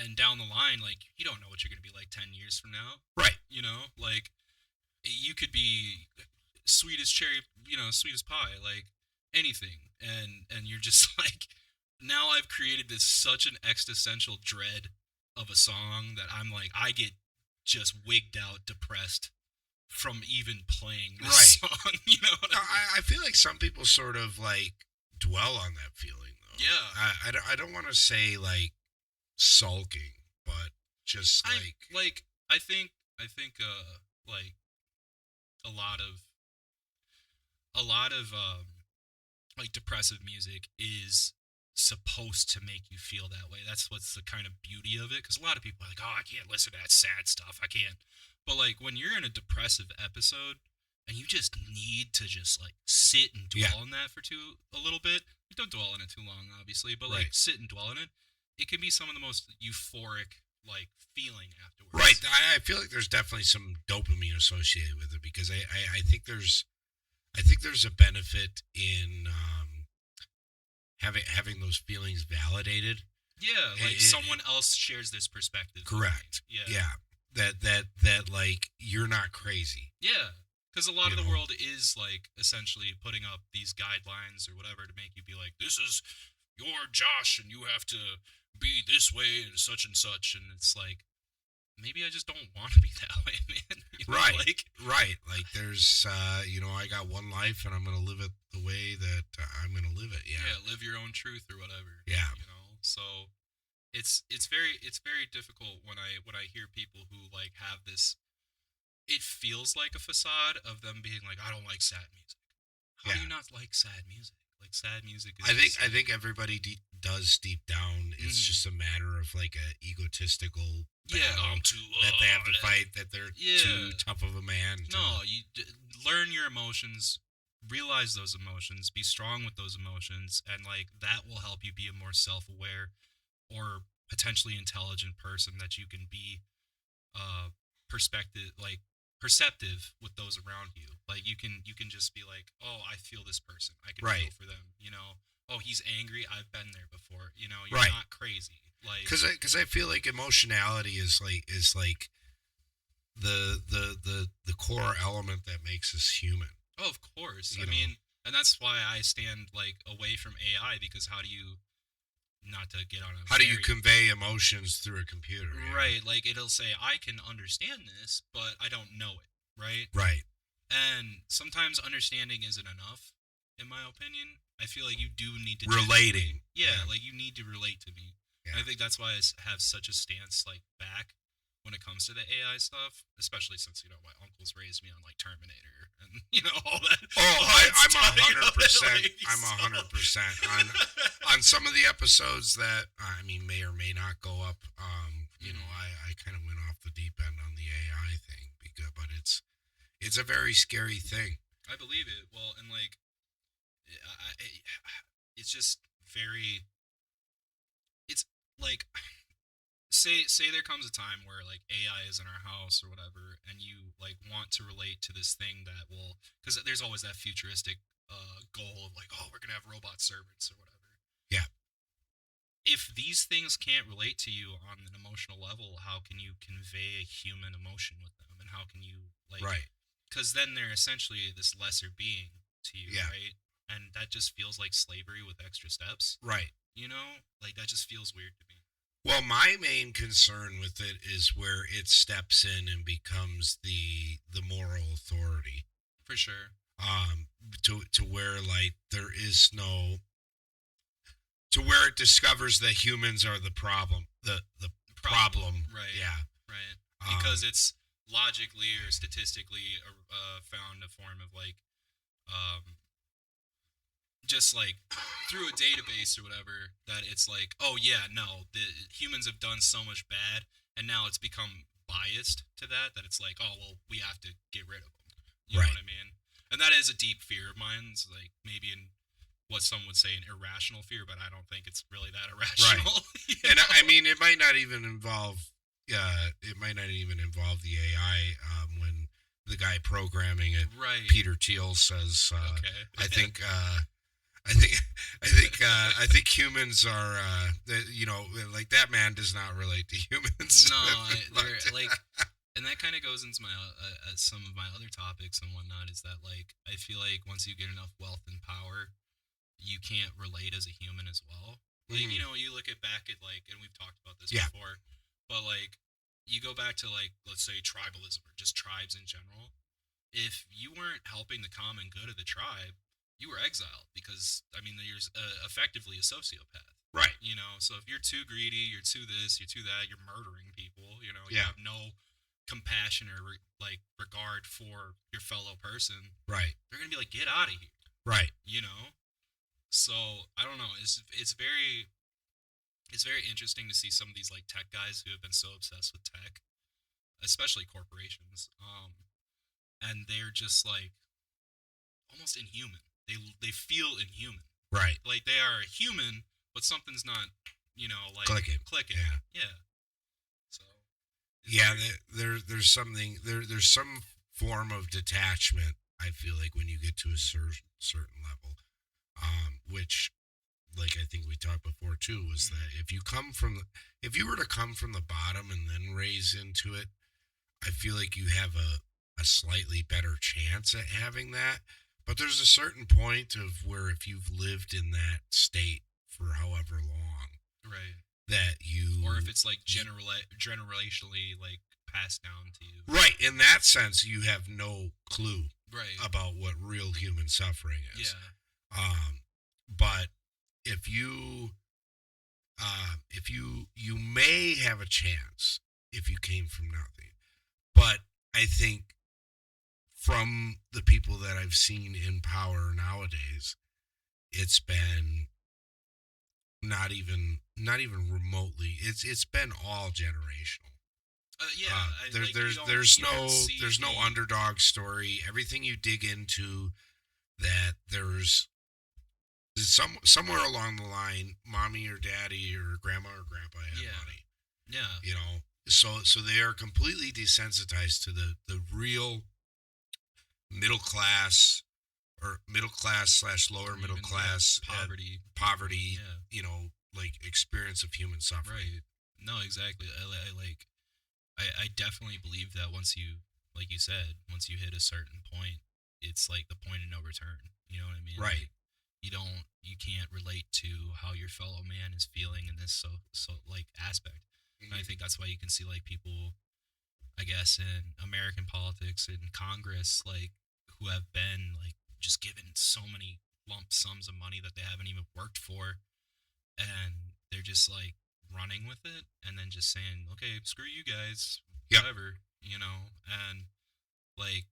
S4: and down the line, like you don't know what you're gonna be like 10 years from now.
S2: Right.
S4: You know, like you could be sweet as cherry, sweet as pie, like anything, and you're just like, now I've created this such an existential dread of a song that I'm like, I get just wigged out, depressed from even playing this song. You know what I mean?
S2: I feel like some people sort of like dwell on that feeling though.
S4: Yeah.
S2: I don't want to say like sulking, but just like
S4: I think like a lot of like depressive music is supposed to make you feel that way. That's what's the kind of beauty of it, because a lot of people are like, oh, I can't listen to that sad stuff, I can't. But like when you're in a depressive episode and you just need to just like sit and dwell on that for a little bit, you don't dwell on it too long obviously, but like sit and dwell on it, it can be some of the most euphoric like feeling afterwards.
S2: Right. I feel like there's definitely some dopamine associated with it, because I think there's a benefit in having those feelings validated.
S4: Yeah, like someone else shares this perspective.
S2: Correct. Yeah. That like you're not crazy.
S4: Yeah, because a lot of the world is like essentially putting up these guidelines or whatever to make you be like, this is your Josh and you have to be this way and such, and it's like, maybe I just don't want to be that way, man. You know,
S2: right.
S4: Like
S2: there's, I got one life and I'm going to live it the way that I'm going to live it. Yeah.
S4: Yeah. Live your own truth or whatever.
S2: Yeah.
S4: You know, so it's very difficult when I hear people who like have this, it feels like a facade of them being like, I don't like sad music. How do you not like sad music? Like sad music is
S2: I think everybody does deep down. It's just a matter of like a egotistical
S4: I'm too
S2: that they have to fight, that they're too tough of a man.
S4: No, you learn your emotions, realize those emotions, be strong with those emotions, and like that will help you be a more self-aware or potentially intelligent person, that you can be perceptive with those around you. Like you can just be like, oh, I feel this person, I can feel for them, oh, he's angry, I've been there before, you're not crazy. Like,
S2: because I feel like emotionality is like the core element that makes us human.
S4: Oh, of course. I mean, and that's why I stand like away from AI, because how do you, not to get on a
S2: how do you convey emotions through a computer?
S4: Right. Like it'll say, I can understand this, but I don't know it. Right.
S2: Right.
S4: And sometimes understanding isn't enough, in my opinion. I feel like you do need to
S2: relating.
S4: Yeah, like you need to relate to me.
S2: Yeah.
S4: I think that's why I have such a stance like back when it comes to the AI stuff, especially since my uncles raised me on like Terminator and all that.
S2: Oh, I'm 100%. I'm
S4: so.
S2: 100% on some of the episodes that I mean may or may not go up. I kind of went off the deep end on the AI thing, but it's a very scary thing.
S4: I believe it. Well, and like, it's just very. It's like, say there comes a time where like AI is in our house or whatever, and you like want to relate to this thing that will, because there's always that futuristic goal of like, oh, we're gonna have robot servants or whatever.
S2: Yeah.
S4: If these things can't relate to you on an emotional level, how can you convey a human emotion with them, and how can you like?
S2: Right.
S4: Because then they're essentially this lesser being to you,
S2: Yeah.
S4: right? And that just feels like slavery with extra steps.
S2: Right.
S4: Like that just feels weird to me.
S2: Well, my main concern with it is where it steps in and becomes the moral authority.
S4: For sure.
S2: To where like there is no, to where it discovers that humans are the problem. The problem.
S4: Right.
S2: Yeah.
S4: Right. Because it's logically or statistically found a form of like just like through a database or whatever that it's like, oh yeah, no, the humans have done so much bad, and now it's become biased to that it's like, oh well, we have to get rid of them. You know
S2: Right.
S4: what I mean? And that is a deep fear of mine. It's like maybe in what some would say an irrational fear, but I don't think it's really that irrational. you
S2: And
S4: know?
S2: I mean, it might not even involve. It might not even involve the AI. When the guy programming it,
S4: right.
S2: Peter Thiel, says,
S4: Okay.
S2: "I think, I think, I think humans are, like that man does not relate to humans."
S4: No,
S2: But-
S4: they're like, and that kind of goes into my some of my other topics and whatnot. Is that like I feel like once you get enough wealth and power, you can't relate as a human as well. Like
S2: Mhm.
S4: you know, you look at back at like, and we've talked about this
S2: Yeah.
S4: before, but like you go back to like let's say tribalism or just tribes in general. If you weren't helping the common good of the tribe, you were exiled because I mean, you're effectively a sociopath.
S2: right.
S4: You know, so if you're too greedy, you're too this, you're too that, you're murdering people. You know, you
S2: Yeah.
S4: have no compassion or like regard for your fellow person.
S2: Right.
S4: They're gonna be like, get out of here.
S2: Right.
S4: You know. So I don't know. It's very interesting to see some of these like tech guys who have been so obsessed with tech, especially corporations. And they're just like almost inhuman. They feel inhuman.
S2: Right.
S4: Like they are a human, but something's not, like
S2: Clicking. Yeah.
S4: Yeah. So. it's
S2: Yeah.
S4: very-
S2: There's something there's some form of detachment. I feel like when you get to a certain level, which, like I think we talked before too, was that if you were to come from the bottom and then raise into it, I feel like you have a slightly better chance at having that. But there's a certain point of where if you've lived in that state for however long,
S4: Right.
S2: that you
S4: Or if it's like generationally like passed down to you.
S2: right in that sense, you have no clue
S4: Right.
S2: about what real human suffering is.
S4: Yeah.
S2: But if you you may have a chance if you came from nothing. But I think from the people that I've seen in power nowadays, it's been not even remotely. It's been all generational.
S4: Yeah.
S2: There's no underdog story. Everything you dig into, that there's somewhere along the line, mommy or daddy or grandma or grandpa had
S4: Yeah.
S2: money.
S4: Yeah.
S2: So they are completely desensitized to the real middle class or middle class / lower middle
S4: Even,
S2: class
S4: poverty.
S2: poverty,
S4: Yeah.
S2: like experience of human suffering.
S4: Right. No, exactly. I definitely believe that once you, like you said, once you hit a certain point, it's like the point of no return. You know what I mean?
S2: Right.
S4: Like, you can't relate to how your fellow man is feeling in this so like aspect. And I think that's why you can see like people, I guess, in American politics and Congress, like who have been like just given so many lump sums of money that they haven't even worked for, and they're just like running with it and then just saying, okay, screw you guys,
S2: Yep.
S4: whatever, and like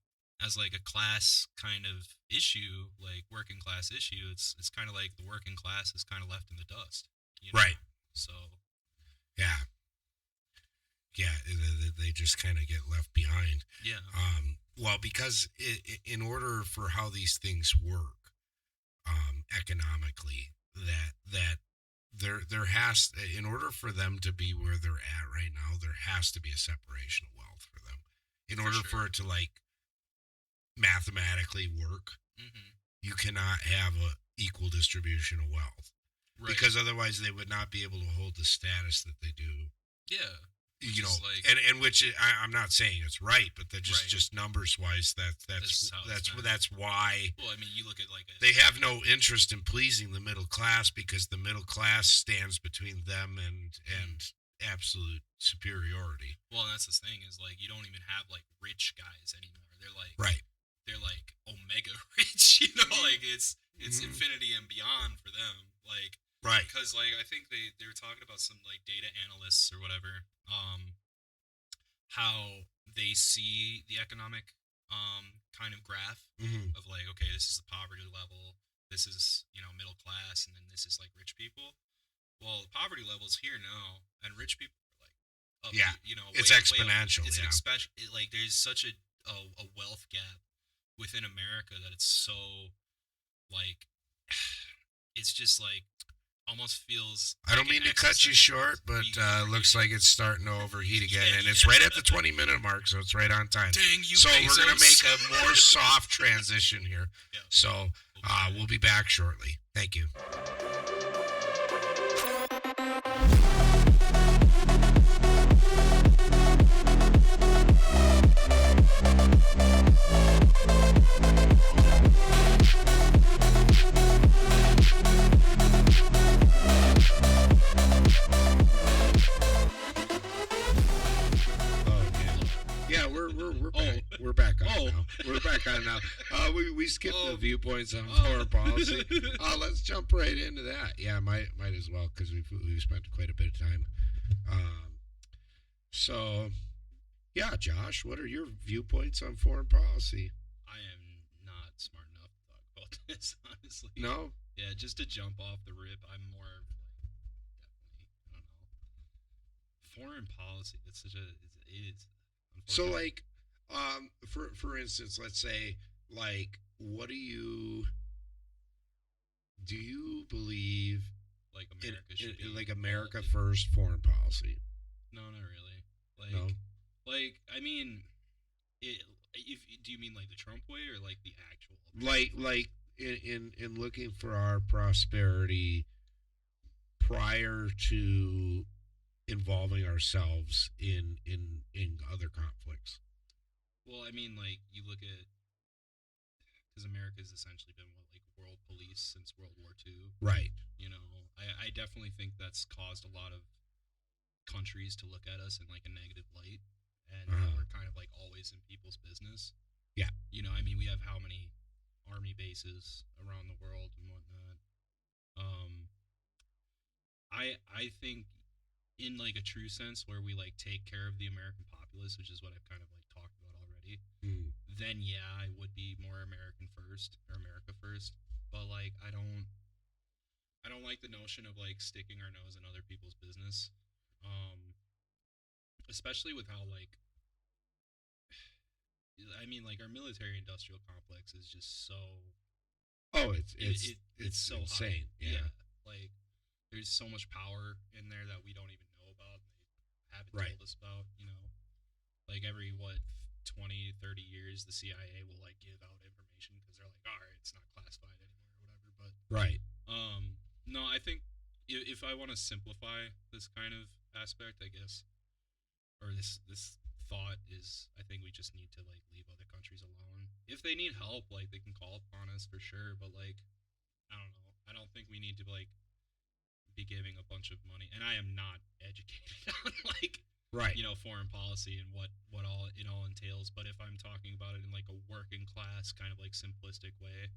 S4: as like a class kind of issue, like working class issue, it's kind of like the working class is kind of left in the dust,
S2: Right.
S4: So
S2: Yeah. Yeah, they just kind of get left behind.
S4: yeah,
S2: Well, because in order for how these things work, economically, that there has, in order for them to be where they're at right now, there has to be a separation of wealth for them. In
S4: For
S2: order
S4: sure.
S2: for it to like mathematically work, you cannot have a equal distribution of wealth,
S4: right,
S2: because otherwise they would not be able to hold the status that they do.
S4: yeah,
S2: You know,
S4: is like-
S2: and which I'm not saying it's right, but that
S4: Right.
S2: just numbers wise,
S4: This is how it's been.
S2: that's why
S4: well, I mean, you look at like
S2: they have no interest in pleasing the middle class, because the middle class stands between them and absolute superiority.
S4: well, and that's the thing is like you don't even have like rich guys anymore.
S2: Right.
S4: They're like omega rich, like it's
S2: Mhm.
S4: infinity and beyond for them, like.
S2: Right.
S4: Because like I think they were talking about some like data analysts or whatever, how they see the economic kind of graph
S2: Mhm.
S4: of like, okay, this is the poverty level, this is, you know, middle class, and then this is like rich people. Well, the poverty level is here now, and rich people are like up,
S2: Yeah,
S4: you know,
S2: it's
S4: way up.
S2: exponential,
S4: It's
S2: yeah.
S4: like there's such a wealth gap within America that it's so like it's just like almost feels.
S2: I don't
S4: like
S2: mean
S4: an
S2: to cut you
S4: existential
S2: short, but
S4: crisis.
S2: looks like it's starting to overheat again,
S4: Yeah,
S2: and it's
S4: yeah.
S2: right at the 20-minute mark, so it's right on time.
S4: Dang you!
S2: So we're gonna
S4: Bezos.
S2: make a more soft transition here.
S4: Yeah.
S2: So we'll be back shortly. Thank you. Yeah, we're back. We're back on
S4: Oh.
S2: now. We're back on now. We skipped the
S4: Oh.
S2: viewpoints on
S4: Oh.
S2: foreign policy. Let's jump right into that. Yeah, might as well because we've spent quite a bit of time. So, yeah, Josh, what are your viewpoints on foreign policy?
S4: I am not smart enough to talk about this, honestly.
S2: No.
S4: Yeah, just to jump off the rip, I'm more like definitely I don't know. Foreign policy. It's such a it is.
S2: So,
S4: unfortunately.
S2: like, for instance, let's say, like, what do you believe
S4: like
S2: in,
S4: America should be
S2: like America
S4: all-
S2: first foreign policy?
S4: No, not really. Like,
S2: No.
S4: like I mean, it. If do you mean like the Trump way or like the actual?
S2: Like in looking for our prosperity prior to involving ourselves in other conflicts.
S4: Well, I mean, like you look at because America's essentially been what like world police since World War II.
S2: Right.
S4: You know, I definitely think that's caused a lot of countries to look at us in like a negative light, and we're kind of like always in people's business.
S2: Yeah.
S4: You know, I mean, we have how many army bases around the world and whatnot. I think in like a true sense where we like take care of the American populace, which is what I've kind of like talked about already, then yeah, I would be more American first or America first. But like I don't like the notion of like sticking our nose in other people's business. Especially with how like I mean like our military industrial complex is just so
S2: Oh, it's
S4: so
S2: insane.
S4: high.
S2: Yeah.
S4: Like there's so much power in there that we don't even know about. They haven't
S2: Right.
S4: told us about, you know. Like every 20, 30 years the CIA will like give out information because they're like, all right, it's not classified anymore or whatever. But
S2: Right.
S4: no, I think if I want to simplify this kind of aspect, I guess, or this thought is, I think we just need to like leave other countries alone. If they need help, like they can call upon us for sure. But like, I don't know. I don't think we need to like be giving a bunch of money. And I am not educated on like
S2: Right.
S4: you know foreign policy and what all it all entails. But if I'm talking about it in like a working class kind of like simplistic way,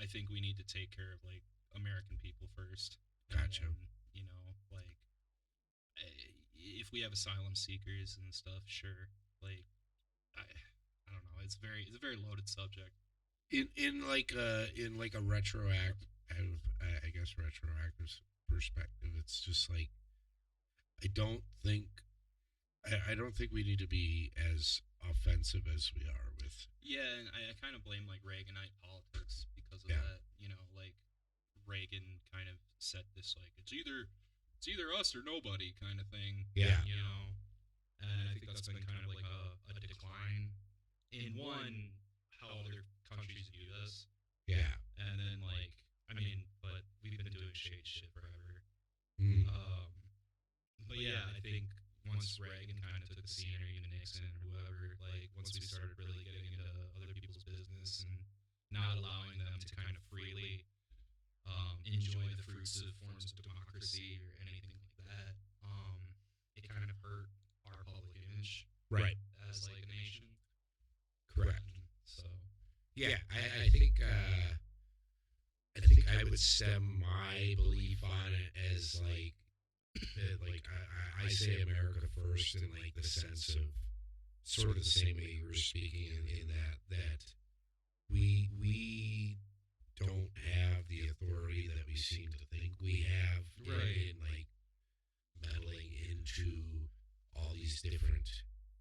S4: I think we need to take care of like American people first.
S2: Gotcha.
S4: And then, you know, like if we have asylum seekers and stuff, sure. Like I don't know. It's a very loaded subject.
S2: In like a retroactive, I guess retroactive perspective, it's just like I don't think we need to be as offensive as we are with.
S4: Yeah, and I kind of blame like Reaganite politics because of
S2: Yeah.
S4: that. You know, like Reagan kind of set this like it's either us or nobody kind of thing.
S2: Yeah.
S4: You know, and I think that's been kind of like a decline in one how other countries view us,
S2: Yeah.
S4: and then like I mean, but we've been doing shade shit forever.
S2: Mm.
S4: But yeah, I think once Reagan kind of took the scene, or even Nixon or whoever, like once we started really getting into other people's business and not allowing them to kind of freely enjoy the fruits of forms of democracy or anything like that, it kind of hurt our public image
S2: Right.
S4: as like a nation.
S2: Correct.
S4: So
S2: Yeah, I think I would stem my belief on it as like I say America first in like the sense of sort of the same way you were speaking in that we don't have the authority that we seem to think we have in like meddling into all these different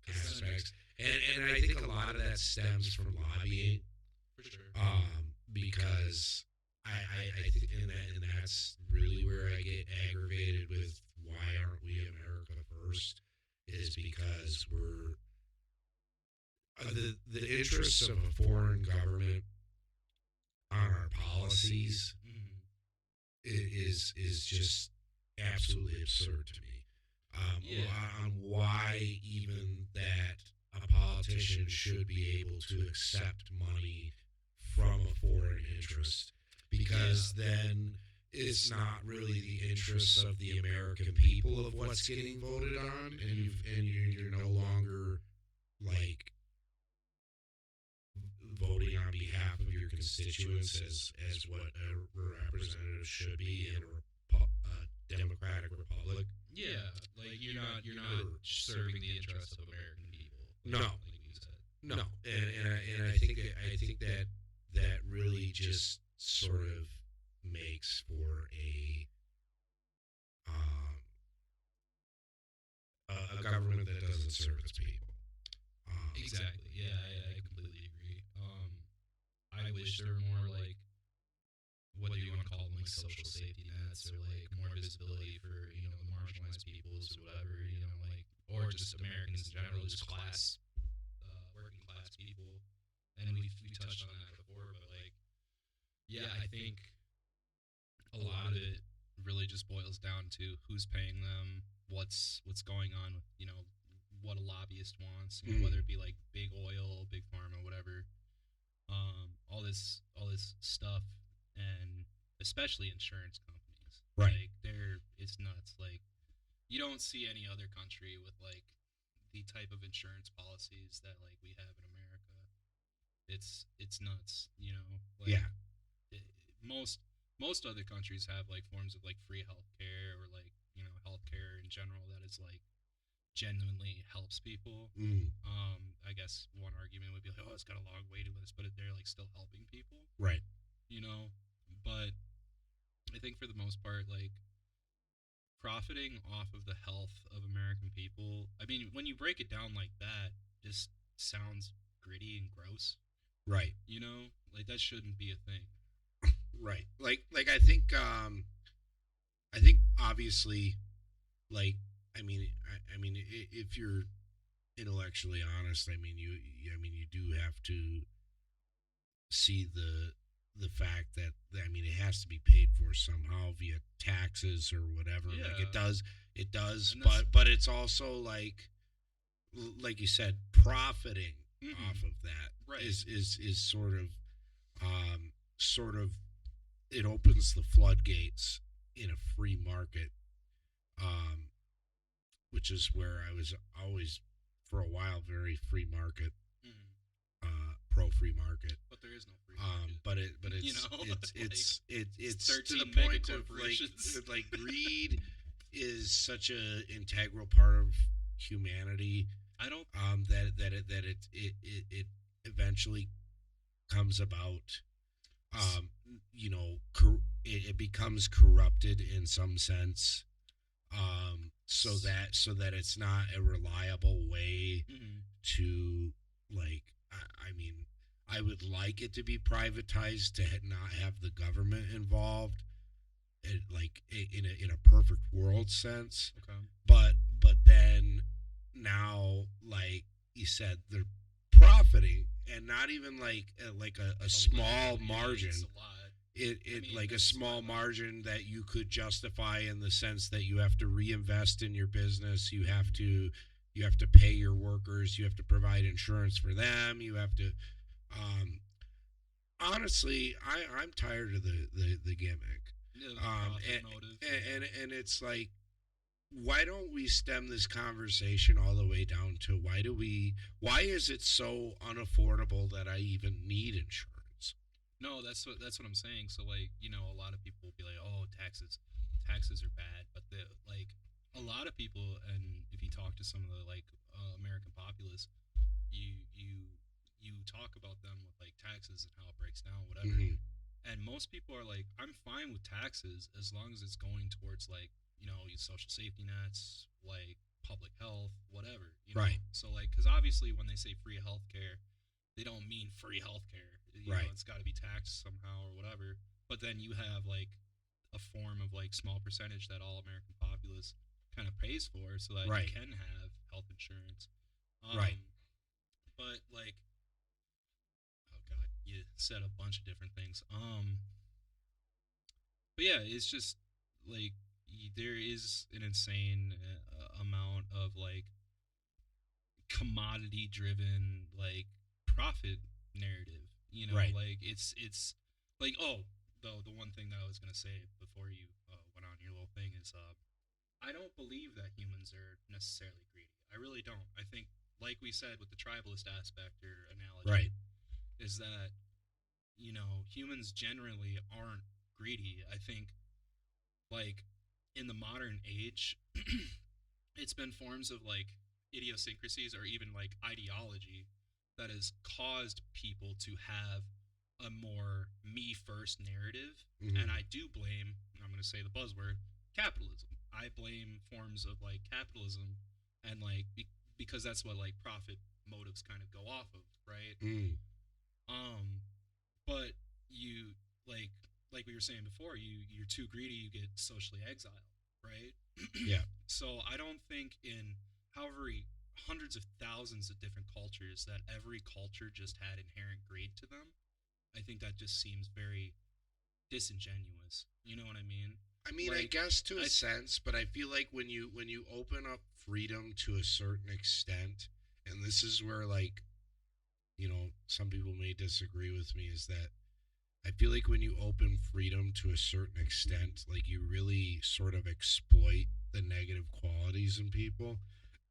S2: aspects. And I think a lot of that stems from lobbying,
S4: For sure.
S2: because I think, and that's really where I get aggravated with why aren't we America first, is because we're the interests of a foreign government on our policies is just absolutely absurd to me. On why even that a politician should be able to accept money from a foreign interest, because then it's not really the interests of the American people of what's getting voted on, and you're no longer like voting on behalf of your constituents as what a representative should be in a democratic republic.
S3: Yeah, like you're not serving the interests of American people.
S2: No.
S3: Like you said.
S2: No, and I think that really just sort of makes for a government that doesn't serve its people.
S3: Exactly. Yeah, I completely agree. I wish there were more like, whether you want to call them like social safety nets or like more visibility for the marginalized peoples or whatever, like, or just Americans in general, just working class people. And we touched on that before, but like, yeah, I think a lot of it really just boils down to who's paying them, what's going on with what a lobbyist wants, whether it be like big oil, big pharma, whatever. All this stuff, and especially insurance companies.
S2: Right.
S3: Like it's nuts. Like you don't see any other country with like the type of insurance policies that like we have in America. It's nuts. Like,
S2: Yeah.
S3: Most other countries have like forms of like free healthcare or like healthcare in general that is like genuinely helps people. I guess one argument would be like, oh, it's got a long waiting list, but they're like still helping people.
S2: Right.
S3: But I think for the most part, like profiting off of the health of American people, I mean, when you break it down like that, just sounds gritty and gross.
S2: Right.
S3: Like that shouldn't be a thing.
S2: Right. Like I think obviously, like I mean if you're intellectually honest, I mean you do have to see the fact that it has to be paid for somehow via taxes or whatever.
S3: Yeah.
S2: Like it does,
S3: And
S2: but it's also like you said, profiting off of that
S3: Right.
S2: is sort of it opens the floodgates in a free market, which is where I was always for a while very free market, pro free market.
S3: But there is no free market.
S2: But it's it's to
S3: 13
S2: the
S3: mega
S2: point of
S3: corporations.
S2: like greed is such a integral part of humanity.
S3: I don't.
S2: That it eventually comes about. It becomes corrupted in some sense. So that it's not a reliable way to like. I would like it to be privatized to not have the government involved, in a perfect world sense.
S3: Okay.
S2: But then now, like you said, they're profiting, and not even like a small margin.
S3: It's a lot.
S2: Like a small margin that you could justify in the sense that you have to reinvest in your business, you have to pay your workers, you have to provide insurance for them, you have to. Honestly, I'm tired of the gimmick.
S3: Yeah, the profit motive.
S2: And it's like, why don't we stem this conversation all the way down to why is it so unaffordable that I even need insurance?
S3: No, that's what I'm saying. So like, a lot of people will be like, "Oh, taxes are bad," but a lot of people, and if you talk to some of the like American populace,
S4: you talk about them with like taxes and how it breaks down, whatever.
S2: Mhm.
S4: And most people are like, I'm fine with taxes as long as it's going towards like, your social safety nets, like public health, whatever.
S2: Right.
S4: So like, because obviously when they say free healthcare, they don't mean free healthcare.
S2: Right.
S4: It's got to be taxed somehow or whatever. But then you have like a form of like small percentage that all American populace kind of pays for, so that
S2: Right.
S4: you can have health insurance.
S2: Right.
S4: But like, oh god, you said a bunch of different things. But yeah, it's just like there is an insane amount of like commodity driven like profit narrative.
S2: Right.
S4: Like it's like, oh, though the one thing that I was gonna say before you went on your little thing is I don't believe that humans are necessarily greedy. I really don't. I think, like we said with the tribalist aspect or analogy,
S2: Right.
S4: is that humans generally aren't greedy. I think, like, in the modern age, it's been forms of like idiosyncrasies or even like ideology that has caused people to have a more me first narrative.
S2: Mhm.
S4: And I do blame, I'm going to say the buzzword, capitalism. I blame forms of like capitalism and like because that's what like profit motives kind of go off of, right?
S2: Mm.
S4: But you like we were saying before, you're too greedy, you get socially exiled, right?
S2: Yeah.
S4: So I don't think in however hundreds of thousands of different cultures that every culture just had inherent greed to them. I think that just seems very disingenuous. You know what I mean?
S2: I mean, I
S4: Like,
S2: guess to a sense, but I feel like when you open up freedom to a certain extent, and this is where like, some people may disagree with me, is that I feel like when you open freedom to a certain extent, like you really sort of exploit the negative qualities in people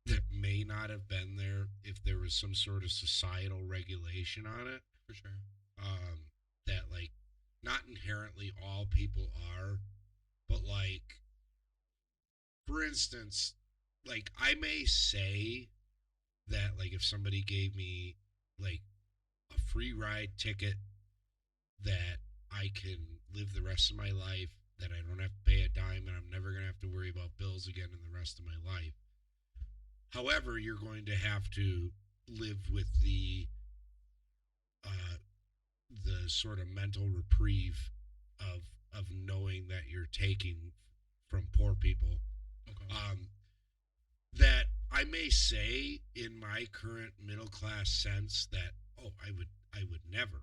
S2: that may not have been there if there was some sort of societal regulation on it.
S4: for sure.
S2: That like not inherently all people are, but like, for instance, like I may say that like if somebody gave me like a free ride ticket that I can live the rest of my life, that I don't have to pay a dime, and I'm never going to have to worry about bills again in the rest of my life. However, you're going to have to live with the sort of mental reprieve of knowing that you're taking from poor people.
S4: Okay.
S2: That I may say in my current middle class sense that, oh, I would never,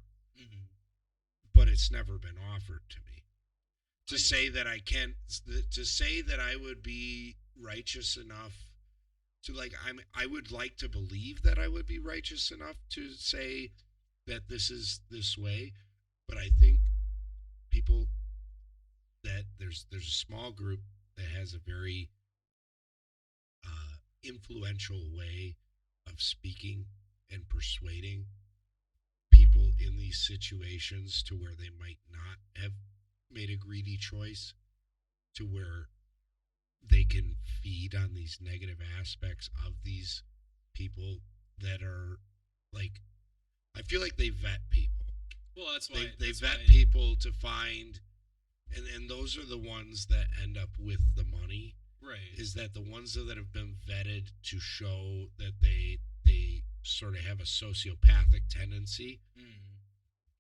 S2: but it's never been offered to me. To say that I would be righteous enough to like, I would like to believe that I would be righteous enough to say that this is this way, but I think people that there's a small group that has a very influential way of speaking and persuading people in these situations to where they might not have made a greedy choice, to where they can feed on these negative aspects of these people that are like, I feel like they vet people.
S4: Well, that's why
S2: They
S4: that's
S2: vet
S4: why-
S2: people to find, and those are the ones that end up with the money.
S4: right?
S2: Is that the ones that have been vetted to show that they sort of have a sociopathic tendency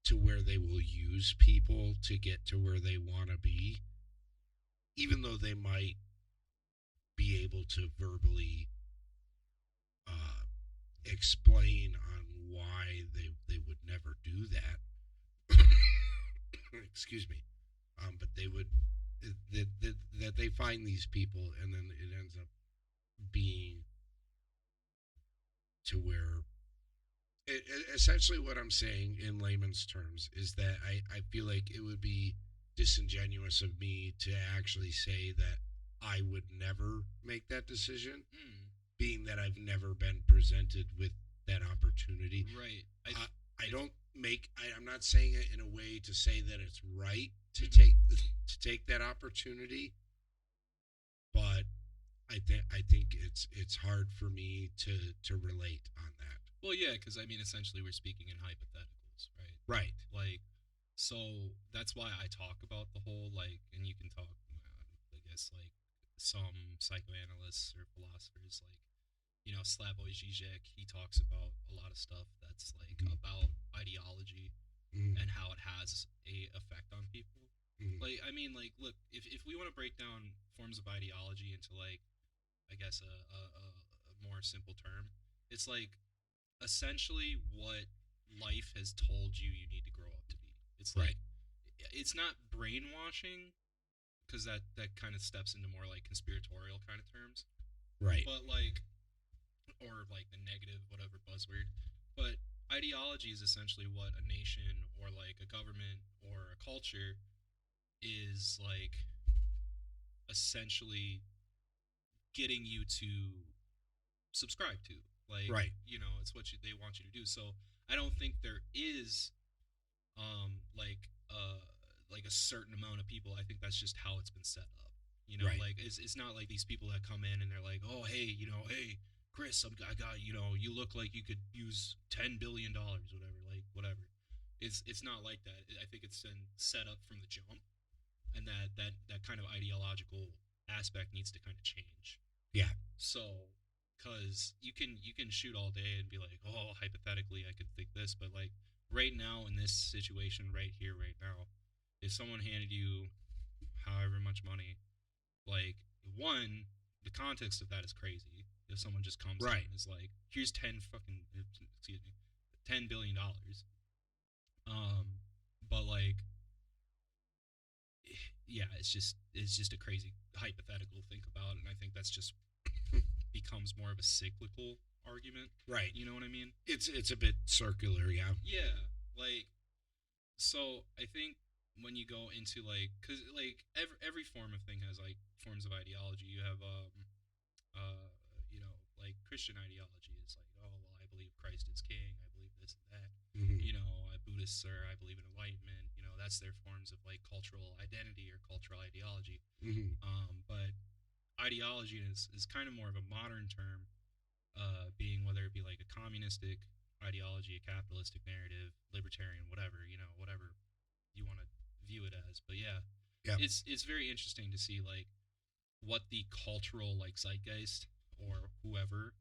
S2: to where they will use people to get to where they want to be, even though they might be able to verbally explain on why they would never do that. Excuse me. But they would, that they find these people, and then it ends up being to where essentially what I'm saying in layman's terms is that I feel like it would be disingenuous of me to actually say that I would never make that decision, being that I've never been presented with that opportunity.
S4: Right.
S2: I'm not saying it in a way to say that it's right to take that opportunity, but I think it's hard for me to relate on that.
S4: Well, yeah, because I mean, essentially, we're speaking in hypotheticals, right?
S2: Right.
S4: Like, so that's why I talk about the whole like, and you can talk, I guess, like some psychoanalysts or philosophers, like Slavoj Žižek, he talks about a lot of stuff that's like
S2: Mhm.
S4: about ideology
S2: Mhm.
S4: and how it has a effect on people.
S2: Mhm.
S4: Like, I mean, like, look, if we want to break down forms of ideology into like, I guess a more simple term, it's like essentially what life has told you you need to grow up to be. It's
S2: Right.
S4: like it's not brainwashing because that kind of steps into more like conspiratorial kind of terms,
S2: Right.
S4: but like or like the negative whatever buzzword, but ideology is essentially what a nation or like a government or a culture is like essentially getting you to subscribe to. Like,
S2: Right.
S4: it's what they want you to do. So I don't think there is like a certain amount of people. I think that's just how it's been set up.
S2: Right.
S4: Like it's not like these people that come in and they're like, oh hey, hey Chris, I got you look like you could use $10 billion, whatever, like whatever. It's not like that. I think it's been set up from the jump, and that kind of ideological aspect needs to kind of change.
S2: Yeah.
S4: So, because you can shoot all day and be like, oh, hypothetically, I could think this, but like right now in this situation, right here, right now, if someone handed you however much money, like one, the context of that is crazy. If someone just comes in
S2: Right.
S4: and is like, here's $10 billion, but like yeah, it's just a crazy hypothetical to think about, and I think that's just becomes more of a cyclical argument.
S2: Right.
S4: You know what I mean?
S2: It's a bit circular, yeah.
S4: Yeah, like so I think when you go into like, because like every form of thing has like forms of ideology. You have uh like Christian ideology is like, oh well, I believe Christ is king, I believe this and that.
S2: Mhm.
S4: Buddhists are, I believe in enlightenment. That's their forms of like cultural identity or cultural ideology.
S2: Mhm.
S4: But ideology is kind of more of a modern term, being whether it be like a communistic ideology, a capitalistic narrative, libertarian, whatever, whatever you want to view it as. But yeah,
S2: Yeah.
S4: it's very interesting to see like what the cultural like zeitgeist or whoever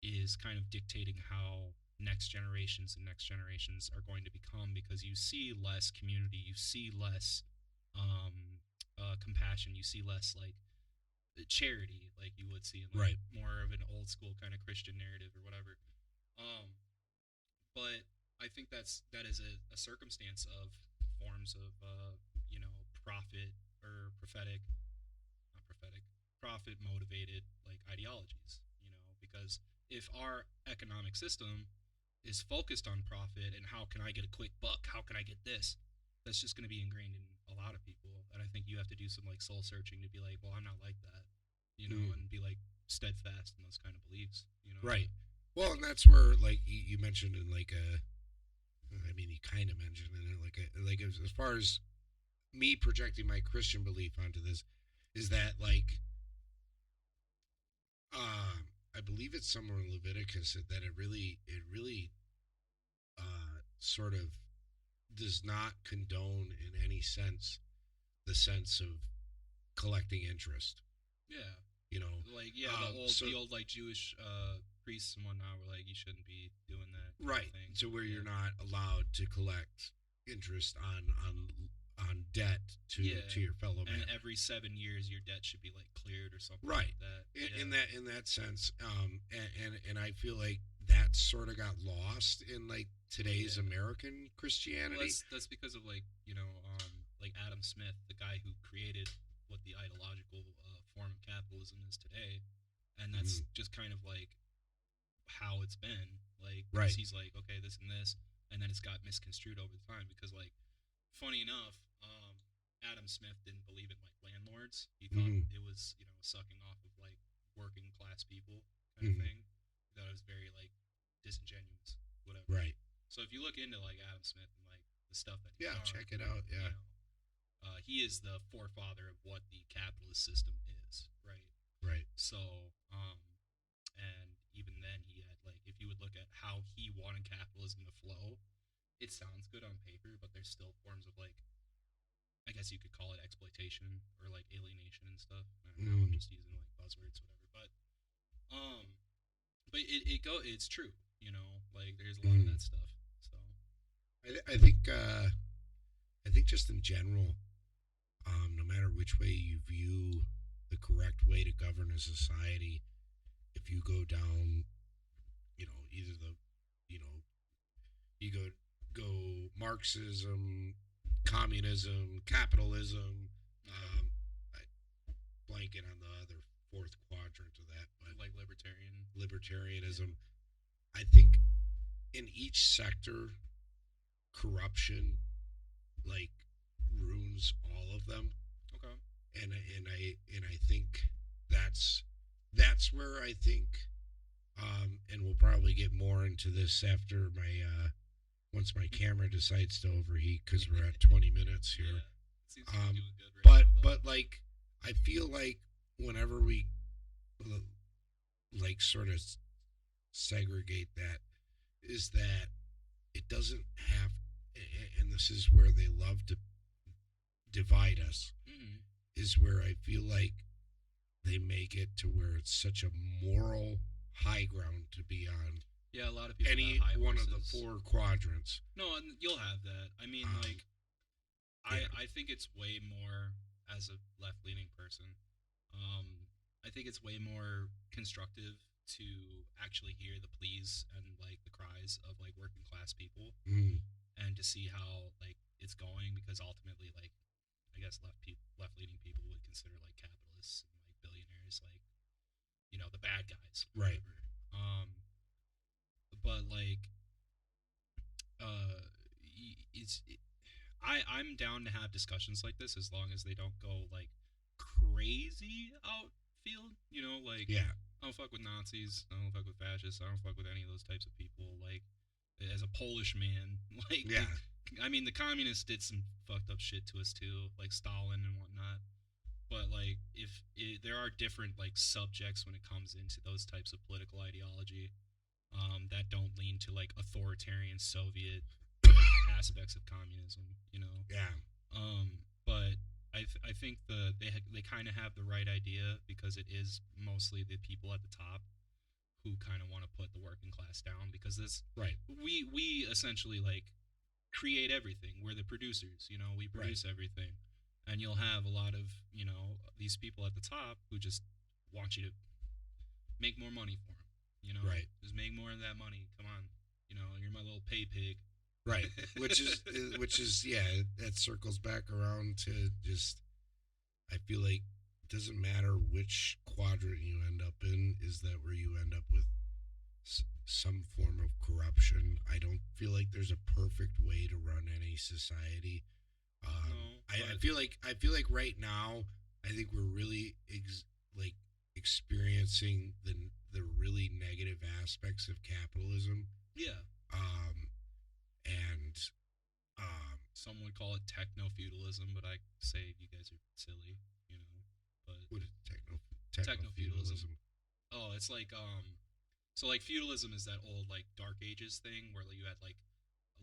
S4: is kind of dictating how next generations are going to become, because you see less community, you see less compassion, you see less like charity like you would see in like
S2: Right.
S4: more of an old school kind of Christian narrative or whatever. Um, but I think that is a circumstance of forms of profit or prophetic, not prophetic, profit motivated like ideologies. Because if our economic system is focused on profit and how can I get a quick buck, how can I get this, that's just going to be ingrained in a lot of people. And I think you have to do some like soul searching to be like, well, I'm not like that, and be like steadfast in those kind of beliefs.
S2: Right. Well, and that's where like you mentioned in like I mean, you kind of mentioned in it like as far as me projecting my Christian belief onto this is that like I believe it's somewhere in Leviticus that it really sort of does not condone in any sense the sense of collecting interest.
S4: Yeah.
S2: You know,
S4: Like yeah, the old like Jewish priests and whatnot were like, you shouldn't be doing that.
S2: Right.
S4: Thing.
S2: So where
S4: yeah.
S2: you're not allowed to collect interest on debt to your fellow man.
S4: And every 7 years your debt should be like cleared or something
S2: Right.
S4: like that.
S2: In that sense, and I feel like that sort of got lost in like today's American Christianity.
S4: Well, that's because of like like Adam Smith, the guy who created what the ideological form of capitalism is today, and that's just kind of like how it's been. Like,
S2: right.
S4: He's like, okay, this and then it's got misconstrued over the time because like, funny enough, Adam Smith didn't believe in like landlords. He thought it was sucking off of like working class people kind of thing. He thought it was very like disingenuous, whatever.
S2: Right.
S4: So if you look into like Adam Smith and like the stuff that he's
S2: check it out. Yeah.
S4: He is the forefather of what the capitalist system is, right?
S2: Right.
S4: So, and even then he had like, if you would look at how he wanted capitalism to flow, it sounds good on paper, but there's still forms of like, I guess you could call it exploitation or like alienation and stuff. I don't know, I'm just using like buzzwords, whatever. But it's true, you know, like there's a lot of that stuff. So
S2: I think just in general, no matter which way you view the correct way to govern a society, if you go down, either you go Marxism, communism, capitalism, I blanket on the other fourth quadrant of that, but
S4: like
S2: libertarianism. I think in each sector, corruption like ruins all of them,
S4: okay,
S2: and I think that's where I think, and we'll probably get more into this after my once my camera decides to overheat because we're at 20 minutes here.
S4: yeah, seems to be doing good right now,
S2: But like I feel like whenever we like sort of segregate that, is that it doesn't have, and this is where they love to divide us, is where I feel like they make it to where it's such a moral high ground to be on.
S4: Yeah, a lot of people
S2: Any
S4: got high
S2: one of the
S4: horses.
S2: 4 quadrants.
S4: No, and you'll have that. I mean, like, I think it's way more, as a left-leaning person, I think it's way more constructive to actually hear the pleas and like the cries of like working class people, and to see how like it's going, because ultimately, like, I guess left-leaning people would consider like capitalists and like billionaires like, the bad guys,
S2: Right.
S4: whatever. But like, I'm down to have discussions like this as long as they don't go like crazy outfield. Like,
S2: Yeah.
S4: I don't fuck with Nazis. I don't fuck with fascists. I don't fuck with any of those types of people. Like, as a Polish man, like,
S2: Yeah.
S4: I mean, the communists did some fucked up shit to us too, like Stalin and whatnot. But like, there are different like subjects when it comes into those types of political ideology, that don't lean to like authoritarian Soviet aspects of communism.
S2: Yeah.
S4: But I think they kind of have the right idea, because it is mostly the people at the top who kind of want to put the working class down, because this
S2: Right.
S4: we essentially like create everything. We're the producers, we produce everything. And you'll have a lot of, these people at the top who just want you to make more money for them,
S2: Right.
S4: Just make more of that money. Come on. You're my little pay pig.
S2: Right. which is yeah, that circles back around to just, I feel like it doesn't matter which quadrant you end up in, is that where you end up with some form of corruption. I don't feel like there's a perfect way to run any society. I feel like right now, I think we're really experiencing the really negative aspects of capitalism.
S4: Yeah.
S2: And
S4: some would call it techno-feudalism, but I say you guys are silly, but
S2: what is
S4: techno-feudalism? Oh, it's like, so like feudalism is that old like Dark Ages thing where like, you had like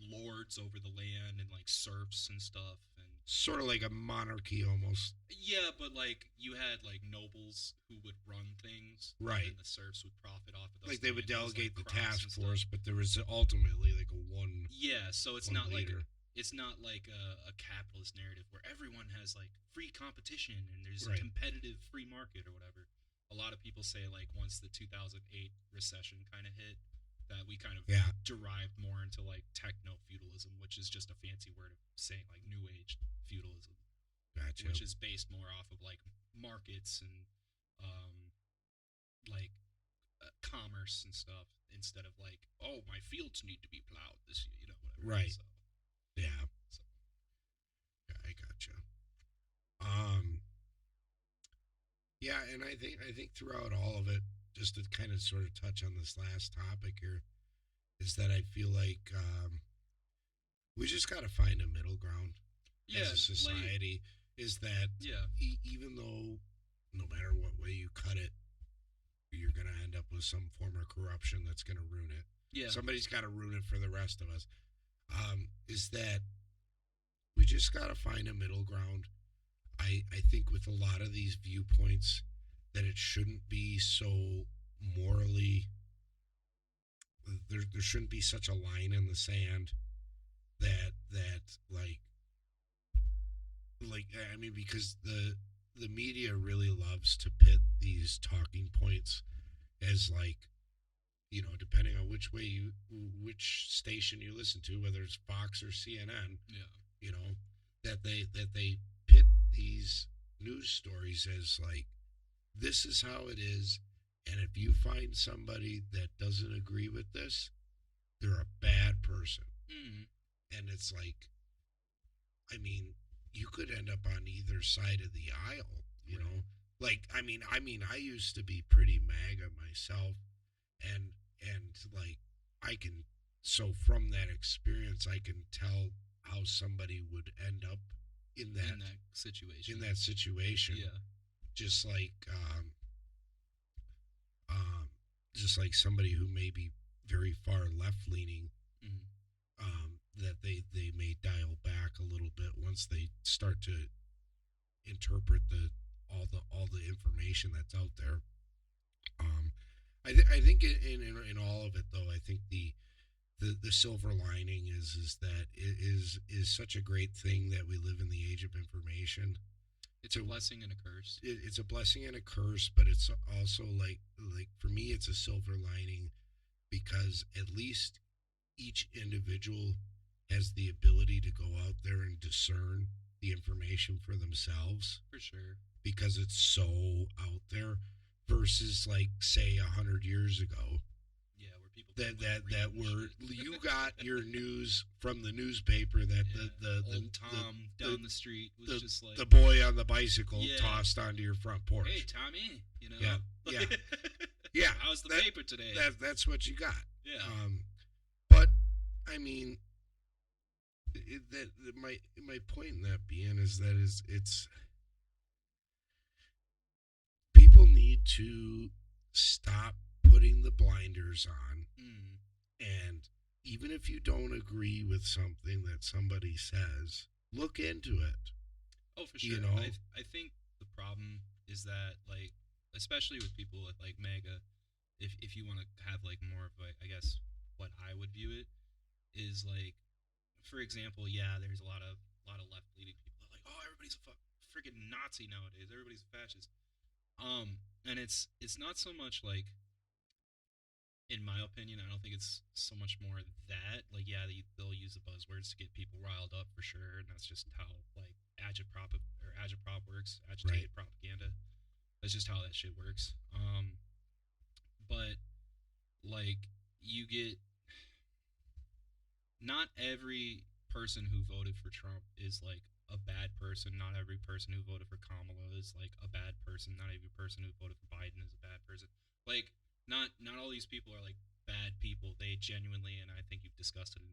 S4: lords over the land and like serfs and stuff, and
S2: sort of like a monarchy almost.
S4: yeah, but like you had like nobles who would run things,
S2: Right?
S4: And the serfs would profit off of those.
S2: Like they would
S4: lands,
S2: delegate
S4: like
S2: the
S4: crops
S2: task
S4: and stuff.
S2: force, but there was ultimately like a one.
S4: Yeah, so it's
S2: one
S4: not
S2: leader.
S4: like a capitalist narrative where everyone has like free competition and there's
S2: Right.
S4: a competitive free market or whatever. A lot of people say like once the 2008 recession kind of hit, that we kind of
S2: Yeah.
S4: derived more into like techno-feudalism, which is just a fancy word of saying like new age feudalism,
S2: Gotcha.
S4: which is based more off of like markets and like commerce and stuff, instead of like, oh, my fields need to be plowed this year, whatever.
S2: Right.
S4: So,
S2: Yeah.
S4: so.
S2: Yeah, I gotcha. Yeah, and I think throughout all of it, just to kind of sort of touch on this last topic here, is that I feel like we just got to find a middle ground as a society. Is that
S4: Yeah.
S2: even though no matter what way you cut it, you're going to end up with some form of corruption that's going to ruin it.
S4: Yeah.
S2: Somebody's got to ruin it for the rest of us. Is that we just got to find a middle ground. I think with a lot of these viewpoints that it shouldn't be so morally, there shouldn't be such a line in the sand that I mean, because the media really loves to pit these talking points as depending on which station you listen to, whether it's Fox or CNN,
S4: Yeah.
S2: that they pit these news stories as this is how it is, and if you find somebody that doesn't agree with this, they're a bad person.
S4: Mm.
S2: And it's I mean, you could end up on either side of the aisle, you know. I used to be pretty MAGA myself, and I can, so from that experience I can tell how somebody would end up in that situation.
S4: Yeah.
S2: Just just like somebody who may be very far left leaning,
S4: Mm.
S2: that they may dial back a little bit once they start to interpret all the information that's out there. I think in all of it though, I think the silver lining is that it is such a great thing that we live in the age of information.
S4: It's a blessing and a curse.
S2: It's a blessing and a curse, but it's also like for me, it's a silver lining because at least each individual has the ability to go out there and discern the information for themselves,
S4: For sure.
S2: because it's so out there versus say 100 years ago
S4: Yeah, where people
S2: that were you got your news from the newspaper that
S4: old Tom down the street was just like
S2: the boy on the bicycle
S4: Yeah.
S2: tossed onto your front porch.
S4: hey Tommy,
S2: Yeah, yeah. Yeah,
S4: how's the
S2: that-
S4: paper today?
S2: that's what you got.
S4: Yeah.
S2: But I mean, my point in that being is that it's people need to stop putting the blinders on,
S4: Mm.
S2: and even if you don't agree with something that somebody says, look into it.
S4: Oh, for
S2: You
S4: sure.
S2: know?
S4: I think the problem is that, especially with people with MAGA, if you want to have more of I guess what I would view it is for example, yeah, there's a lot of left leaning people that are like, oh, everybody's a freaking Nazi nowadays. Everybody's a fascist. And it's not so much in my opinion, I don't think it's so much more that yeah, they'll use the buzzwords to get people riled up for sure, and that's just how agitprop works, agitated propaganda. That's just how that shit works. But you get, not every person who voted for Trump is a bad person. Not every person who voted for Kamala is a bad person. Not every person who voted for Biden is a bad person. Not all these people are bad people. They genuinely, and I think you've discussed it in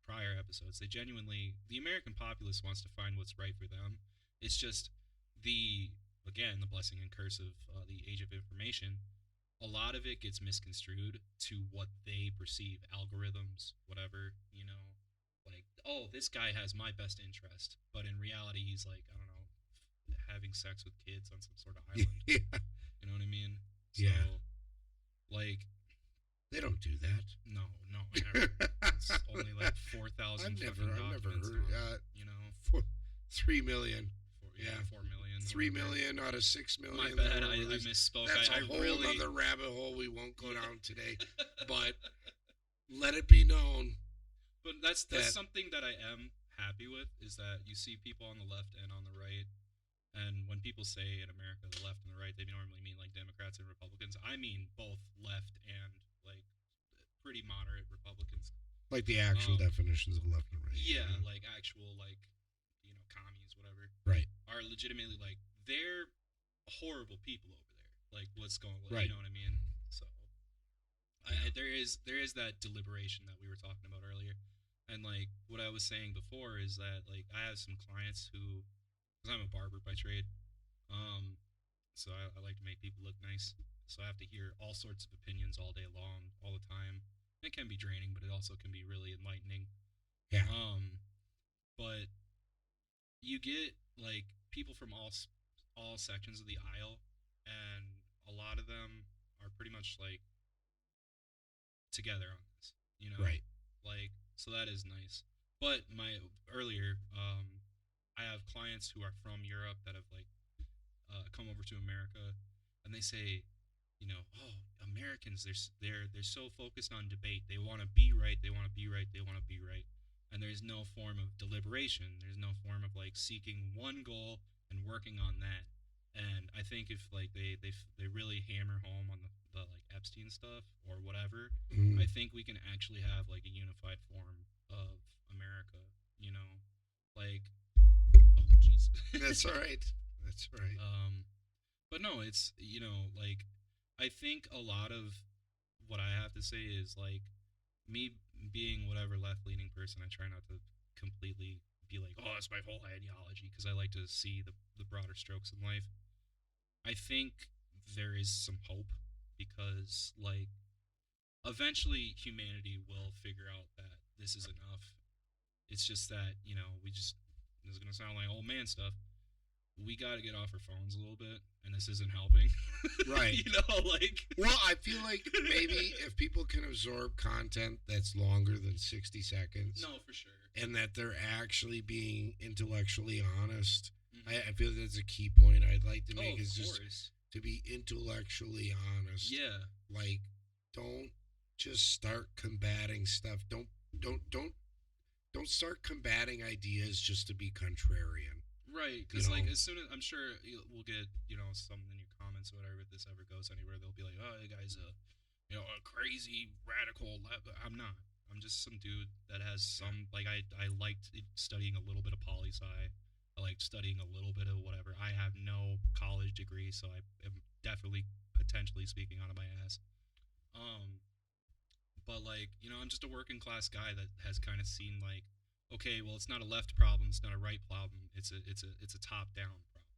S4: prior episodes, the American populace wants to find what's right for them. It's just the blessing and curse of the age of information. A lot of it gets misconstrued to what they perceive, algorithms, whatever, oh, this guy has my best interest, but in reality he's I don't know, having sex with kids on some sort of island.
S2: Yeah.
S4: You know what I mean? So,
S2: Yeah. They don't do that.
S4: no, never. It's only 4,000
S2: I've never
S4: documents
S2: heard.
S4: on,
S2: 3 million.
S4: 4 million.
S2: 3 million out of 6 million.
S4: My
S2: that
S4: bad,
S2: were
S4: I
S2: released.
S4: misspoke.
S2: That's
S4: I
S2: a whole
S4: really,
S2: other rabbit hole we won't go down today. But let it be known.
S4: But that's
S2: that-
S4: something that I am happy with, is that you see people on the left and on the right. And when people say in America the left and the right, they normally mean Democrats and Republicans. I mean both left and pretty moderate Republicans.
S2: Like the actual definitions of left and right.
S4: Yeah,
S2: you know?
S4: actual commies, whatever.
S2: Right.
S4: Are legitimately they're horrible people over there. What's going on?
S2: Right.
S4: You know what I mean? So there is that deliberation that we were talking about earlier. And what I was saying before is that I have some clients who, because I'm a barber by trade, so I like to make people look nice. so I have to hear all sorts of opinions all day long, all the time. It can be draining, but it also can be really enlightening.
S2: Yeah.
S4: But you get like people from all sections of the aisle, and a lot of them are pretty much like together on this, you know?
S2: Right.
S4: Like, so that is nice. But my earlier, I have clients who are from Europe that have like come over to America, and they say, you know, oh, Americans, they're so focused on debate. They want to be right. They want to be right. They want to be right. And there's no form of deliberation. There's no form of like seeking one goal and working on that. And I think if like they really hammer home on the like Epstein stuff or whatever,
S2: Mm.
S4: I think we can actually have like a unified form of America. You know, like, oh jeez.
S2: That's all right. That's all right.
S4: But no, it's, you know, like, I think a lot of what I have to say is like me being whatever left leaning person. I try not to completely be like, oh, it's my whole ideology, because I like to see the broader strokes in life. I think there is some hope, because like eventually humanity will figure out that this is enough. It's just that, you know, this is gonna sound like old man stuff. We got to get off our phones a little bit, and this isn't helping.
S2: Right.
S4: You know, like.
S2: Well, I feel like maybe if people can absorb content that's longer than 60 seconds,
S4: No, for sure.
S2: and that they're actually being intellectually honest,
S4: Mhm.
S2: I feel that's a key point I'd like to make,
S4: of
S2: is just
S4: course.
S2: to be intellectually honest.
S4: Yeah.
S2: Like, don't just start combating stuff. Don't start combating ideas just to be contrarian.
S4: Right, because
S2: You
S4: like
S2: know?
S4: as soon as I'm sure we'll get, you know, some in your comments or whatever, if this ever goes anywhere, they'll be like, oh, you guys, you know, a crazy radical. I'm not. I'm just some dude that has some like I liked studying a little bit of poli sci. I liked studying a little bit of whatever. I have no college degree, so I am definitely potentially speaking out of my ass. Um, but like, you know, I'm just a working class guy that has kind of seen like, okay, well, it's not a left problem, it's not a right problem, it's a top down problem.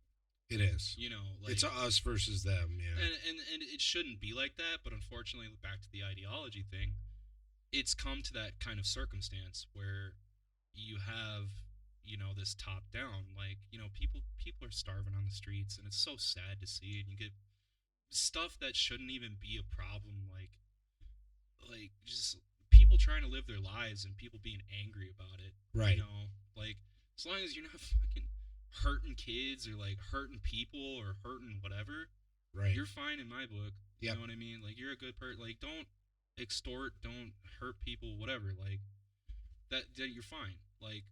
S2: It is.
S4: You know, like,
S2: It's us versus them. Yeah.
S4: and it shouldn't be like that, but unfortunately, back to the ideology thing, it's come to that kind of circumstance where you have, you know, this top down, like, you know, people are starving on the streets, and it's so sad to see, and you get stuff that shouldn't even be a problem, like just people trying to live their lives and people being angry about it.
S2: Right.
S4: You know, like, as long as you're not fucking hurting kids or like hurting people or hurting whatever,
S2: Right.
S4: you're fine in my book. You
S2: Yep.
S4: know what I mean? Like, you're a good person. Like, don't extort, don't hurt people, whatever. Like that you're fine. Like,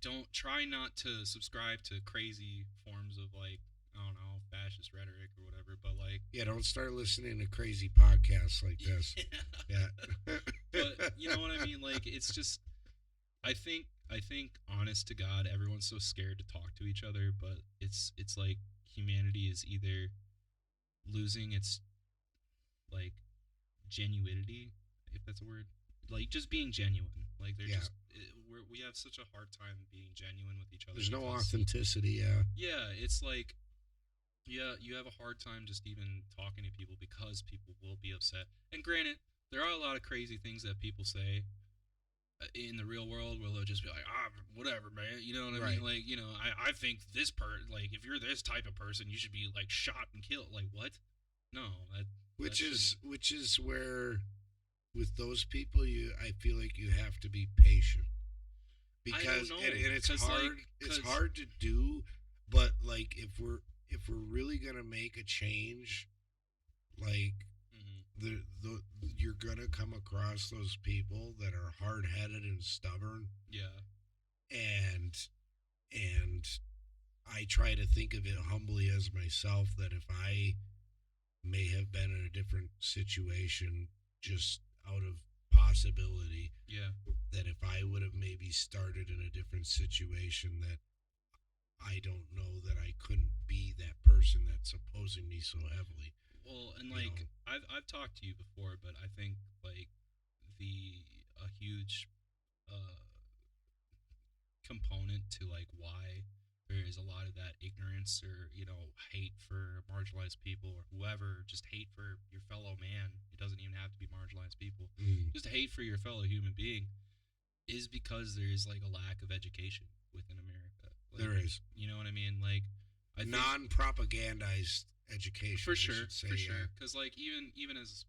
S4: don't try not to subscribe to crazy forms of like, I don't know, fascist rhetoric or whatever, but like,
S2: Yeah. Don't start listening to crazy podcasts like this. Yeah.
S4: But you know what I mean? Like, it's just, I think honest to God, everyone's so scared to talk to each other, but it's like humanity is either losing its like genuinity, if that's a word, like just being genuine. Like, they're
S2: Yeah.
S4: just we have such a hard time being genuine with each other.
S2: There's no
S4: because-
S2: authenticity. Yeah.
S4: Yeah, it's like, yeah, you have a hard time just even talking to people because people will be upset. And granted, there are a lot of crazy things that people say in the real world where they'll just be like, whatever, man. You know what I
S2: Right.
S4: mean? Like, you know, I think like, if you're this type of person, you should be like shot and killed. Like, what? No,
S2: Which
S4: that
S2: is where, with those people, I feel like you have to be patient, because
S4: know,
S2: and it's
S4: 'cause, like,
S2: hard. It's
S4: 'cause-
S2: hard to do, but like if we're really gonna make a change, like
S4: Mhm.
S2: you're gonna come across those people that are hard headed and stubborn,
S4: Yeah.
S2: and I try to think of it humbly as myself, that if I may have been in a different situation, just out of possibility,
S4: Yeah.
S2: that if I would have maybe started in a different situation, that I don't know that I couldn't be that person that's opposing me so heavily.
S4: Well, and
S2: You
S4: like,
S2: know.
S4: I've talked to you before, but I think like a huge component to like why there is a lot of that ignorance or, hate for marginalized people or whoever, just hate for your fellow man. It doesn't even have to be marginalized people. Just hate for your fellow human being is because there is like a lack of education within America. Like,
S2: There is.
S4: You know what I mean? Like, I think,
S2: Non-propagandized education.
S4: for
S2: I
S4: sure,
S2: should say,
S4: for sure. Because like even as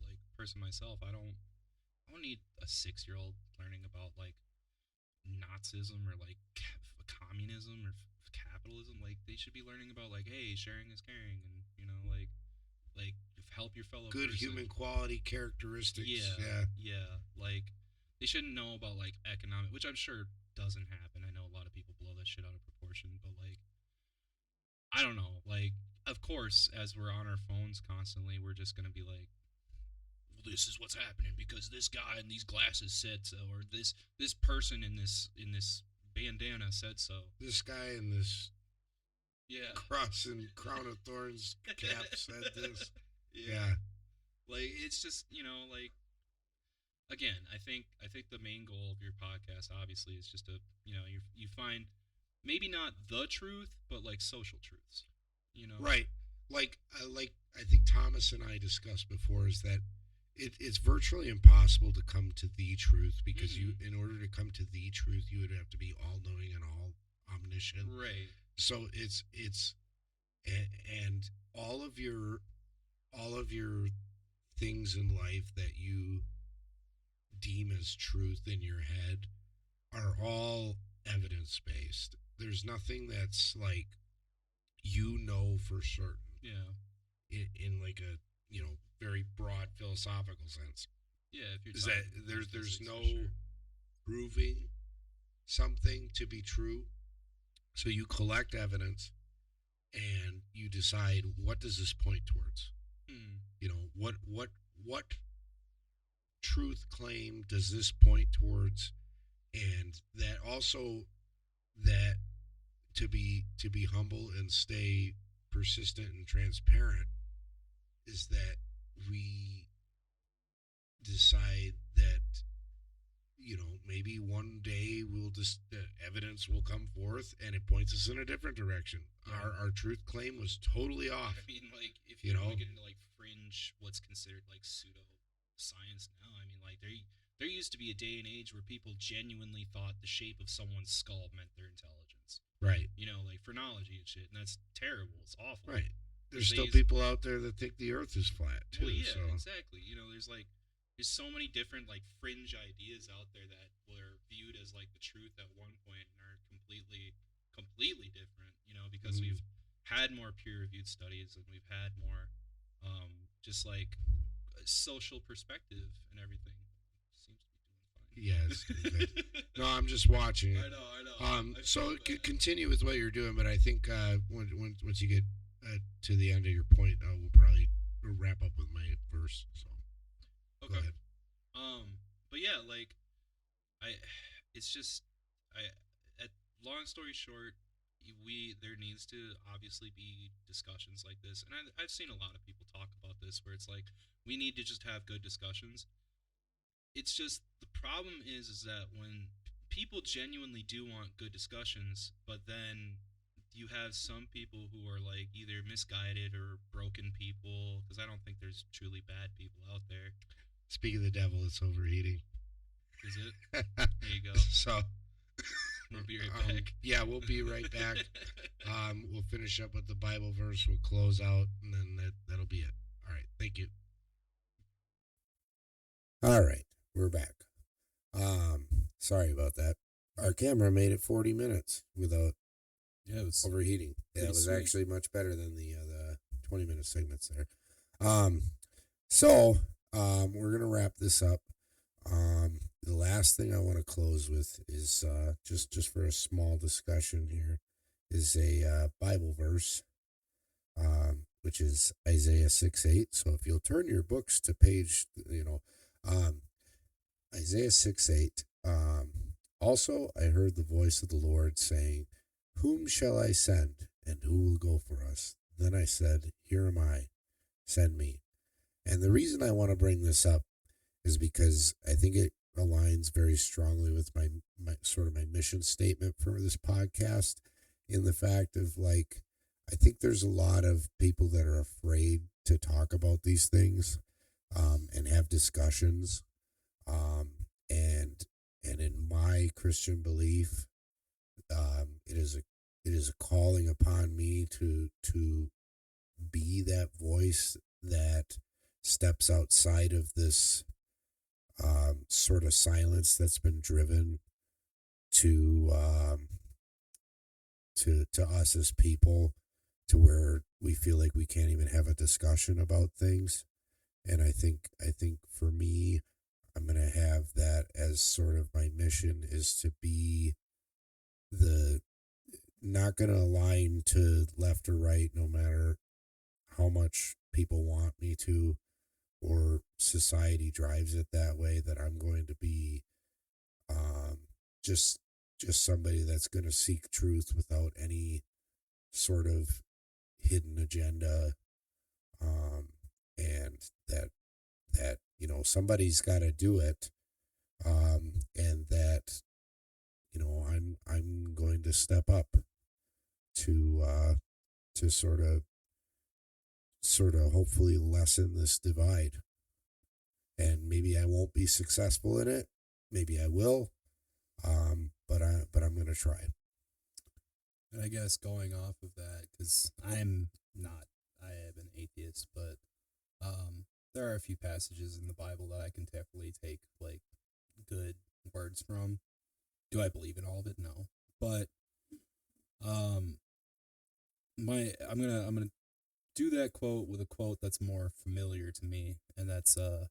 S4: like person myself, I don't need a 6-year-old learning about like Nazism or like communism or capitalism. Like they should be learning about like, hey, sharing is caring, and like help your fellow.
S2: Good
S4: person.
S2: human quality characteristics.
S4: Yeah. Like they shouldn't know about like economic, which I'm sure doesn't happen. I know a lot of people blow that shit out of proportion, but like I don't know. Like of course, as we're on our phones constantly, we're just gonna be like, well, this is what's happening because this guy in these glasses said so, or this person in this bandana said so.
S2: This guy in this
S4: Yeah.
S2: cross and crown of thorns cap said this.
S4: Yeah. Like it's just, like again, I think the main goal of your podcast obviously is just to, you find maybe not the truth, but like social truths.
S2: Right. Like I think Thomas and I discussed before is that it's virtually impossible to come to the truth because in order to come to the truth, you would have to be all knowing and all omniscient.
S4: Right.
S2: So it's and all of your things in life that you deem as truth in your head are all evidence based. There's nothing that's like for certain.
S4: Yeah.
S2: In like a very broad philosophical sense.
S4: Yeah. If you're
S2: Is that
S4: talking
S2: there's
S4: physics,
S2: no
S4: for sure.
S2: proving something to be true. So you collect evidence and you decide, what does this point towards? What truth claim does this point towards? And that also, that to be humble and stay persistent and transparent is that we decide that maybe one day the evidence will come forth and it points us in a different direction.
S4: Yeah.
S2: Our truth claim was totally off.
S4: I mean, like, if you want to get into like fringe, what's considered like pseudo science now, I mean, like there used to be a day and age where people genuinely thought the shape of someone's skull meant their intelligence.
S2: Right.
S4: Like phrenology and shit, and that's terrible. It's awful.
S2: Right. There's
S4: They
S2: still
S4: use-
S2: people out there that think the Earth is flat too.
S4: Well, yeah,
S2: so.
S4: exactly. There's so many different like fringe ideas out there that were viewed as like the truth at one point and are completely different. Because we've had more peer-reviewed studies and we've had more just like social perspective and everything. Seems to be doing fine.
S2: Yeah, it's good. No, I'm just watching it.
S4: I know. I
S2: So
S4: feel bad.
S2: continue with what you're doing, but I think once you get to the end of your point, we'll probably wrap up with my verse. So
S4: Okay.
S2: go ahead.
S4: But yeah, like long story short, there needs to obviously be discussions like this, and I've seen a lot of people talk about this where it's like we need to just have good discussions. It's just the problem is that when people genuinely do want good discussions, but then you have some people who are like either misguided or broken people, because I don't think there's truly bad people out there.
S2: Speak of the devil, it's overheating.
S4: Is it? There you go.
S2: So
S4: We'll be right back.
S2: Yeah, we'll be right back. We'll finish up with the Bible verse. We'll close out, and then that'll be it. All right. Thank you. All right. We're back. Sorry about that. Our camera made it 40 minutes without overheating. Yeah, it was
S5: sweet.
S2: actually much better than the 20-minute segments there. So we're going to wrap this up. The last thing I want to close with is just for a small discussion here is a Bible verse, which is Isaiah 6:8. So if you'll turn your books to page, Isaiah 6:8. Also, I heard the voice of the Lord saying, "Whom shall I send, and who will go for us?" Then I said, "Here am I, send me." And the reason I want to bring this up is because I think it aligns very strongly with my mission statement for this podcast,
S5: in the fact of like, I think there's a lot of people that are afraid to talk about these things, and have discussions, and in my Christian belief, it is a calling upon me to be that voice that steps outside of this sort of silence that's been driven to us as people, to where we feel like we can't even have a discussion about things. And I think for me, I'm going to have that as sort of my mission, is to be not going to align to left or right, no matter how much people want me to, or society drives it that way, that I'm going to be just somebody that's going to seek truth without any sort of hidden agenda, and that somebody's got to do it, and that I'm going to step up to sort of hopefully lessen this divide. And maybe I won't be successful in it, maybe I will, but I'm going to try.
S6: And I guess going off of that, because I am an atheist, but there are a few passages in the Bible that I can definitely take like good words from. Do I believe in all of it? No, but I'm gonna do that quote with a quote that's more familiar to me, and that's a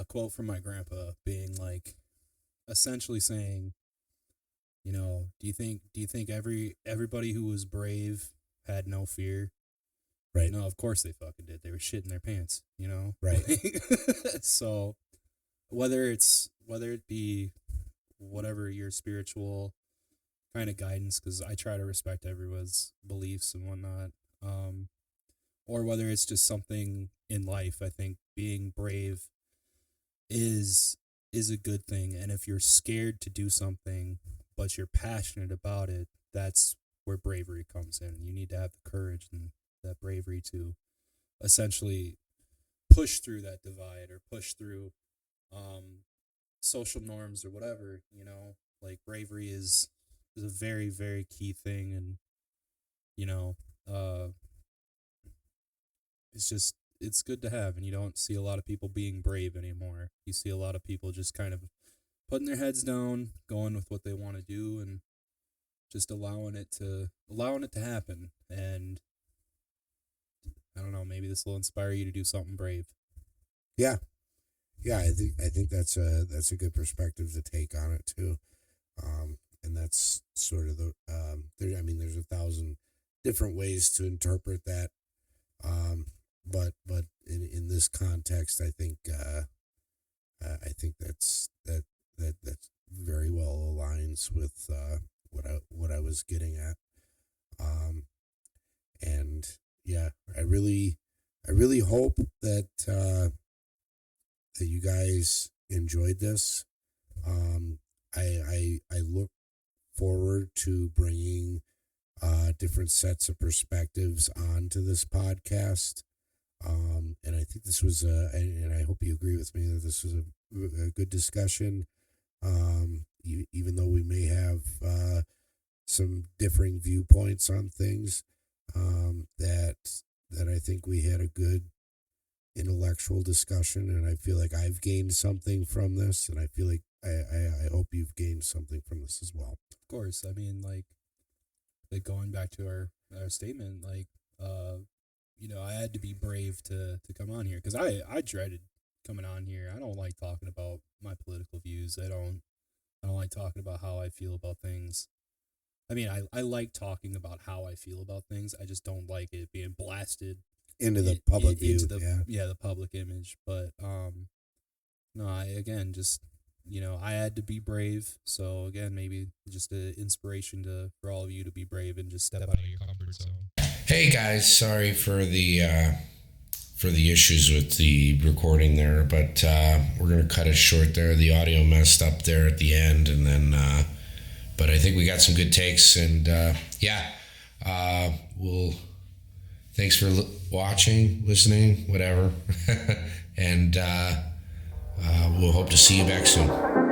S6: quote from my grandpa, being like, essentially saying, do you think everybody who was brave had no fear?
S5: Right.
S6: No, of course they fucking did. They were shitting their pants,
S5: Right.
S6: So whether it be whatever your spiritual kind of guidance, because I try to respect everyone's beliefs and whatnot, or whether it's just something in life, I think being brave is a good thing. And if you're scared to do something but you're passionate about it, that's where bravery comes in. You need to have the courage and that bravery to essentially push through that divide, or push through social norms or whatever. Like bravery is a very, very key thing. And it's good to have. And you don't see a lot of people being brave anymore. You see a lot of people just kind of putting their heads down, going with what they want to do, and just allowing it to happen. And I don't know, maybe this will inspire you to do something brave.
S5: Yeah, I think that's a good perspective to take on it too, and that's sort of there's 1,000 different ways to interpret that, but in this context, I think that's very well aligns with what I was getting at, and yeah, I really hope that that you guys enjoyed this. I look forward to bringing different sets of perspectives onto this podcast, and I think this was and I hope you agree with me that this was a good discussion. Even though we may have some differing viewpoints on things, that I think we had a good intellectual discussion, and I feel like I've gained something from this, and I feel like I hope you've gained something from this as well.
S6: Of course. I mean, like going back to our statement, like, I had to be brave to come on here, because I dreaded coming on here. I don't like talking about my political views. I don't like talking about how I feel about things. I mean, I like talking about how I feel about things. I just don't like it being blasted
S5: Into the public view,
S6: the public image. But no, I had to be brave. So again, maybe just an inspiration for all of you to be brave and just step out of your comfort zone.
S2: Hey guys, sorry for the issues with the recording there, but we're gonna cut it short there. The audio messed up there at the end, and then but I think we got some good takes, and we'll. Thanks for watching, listening, whatever, and we'll hope to see you back soon.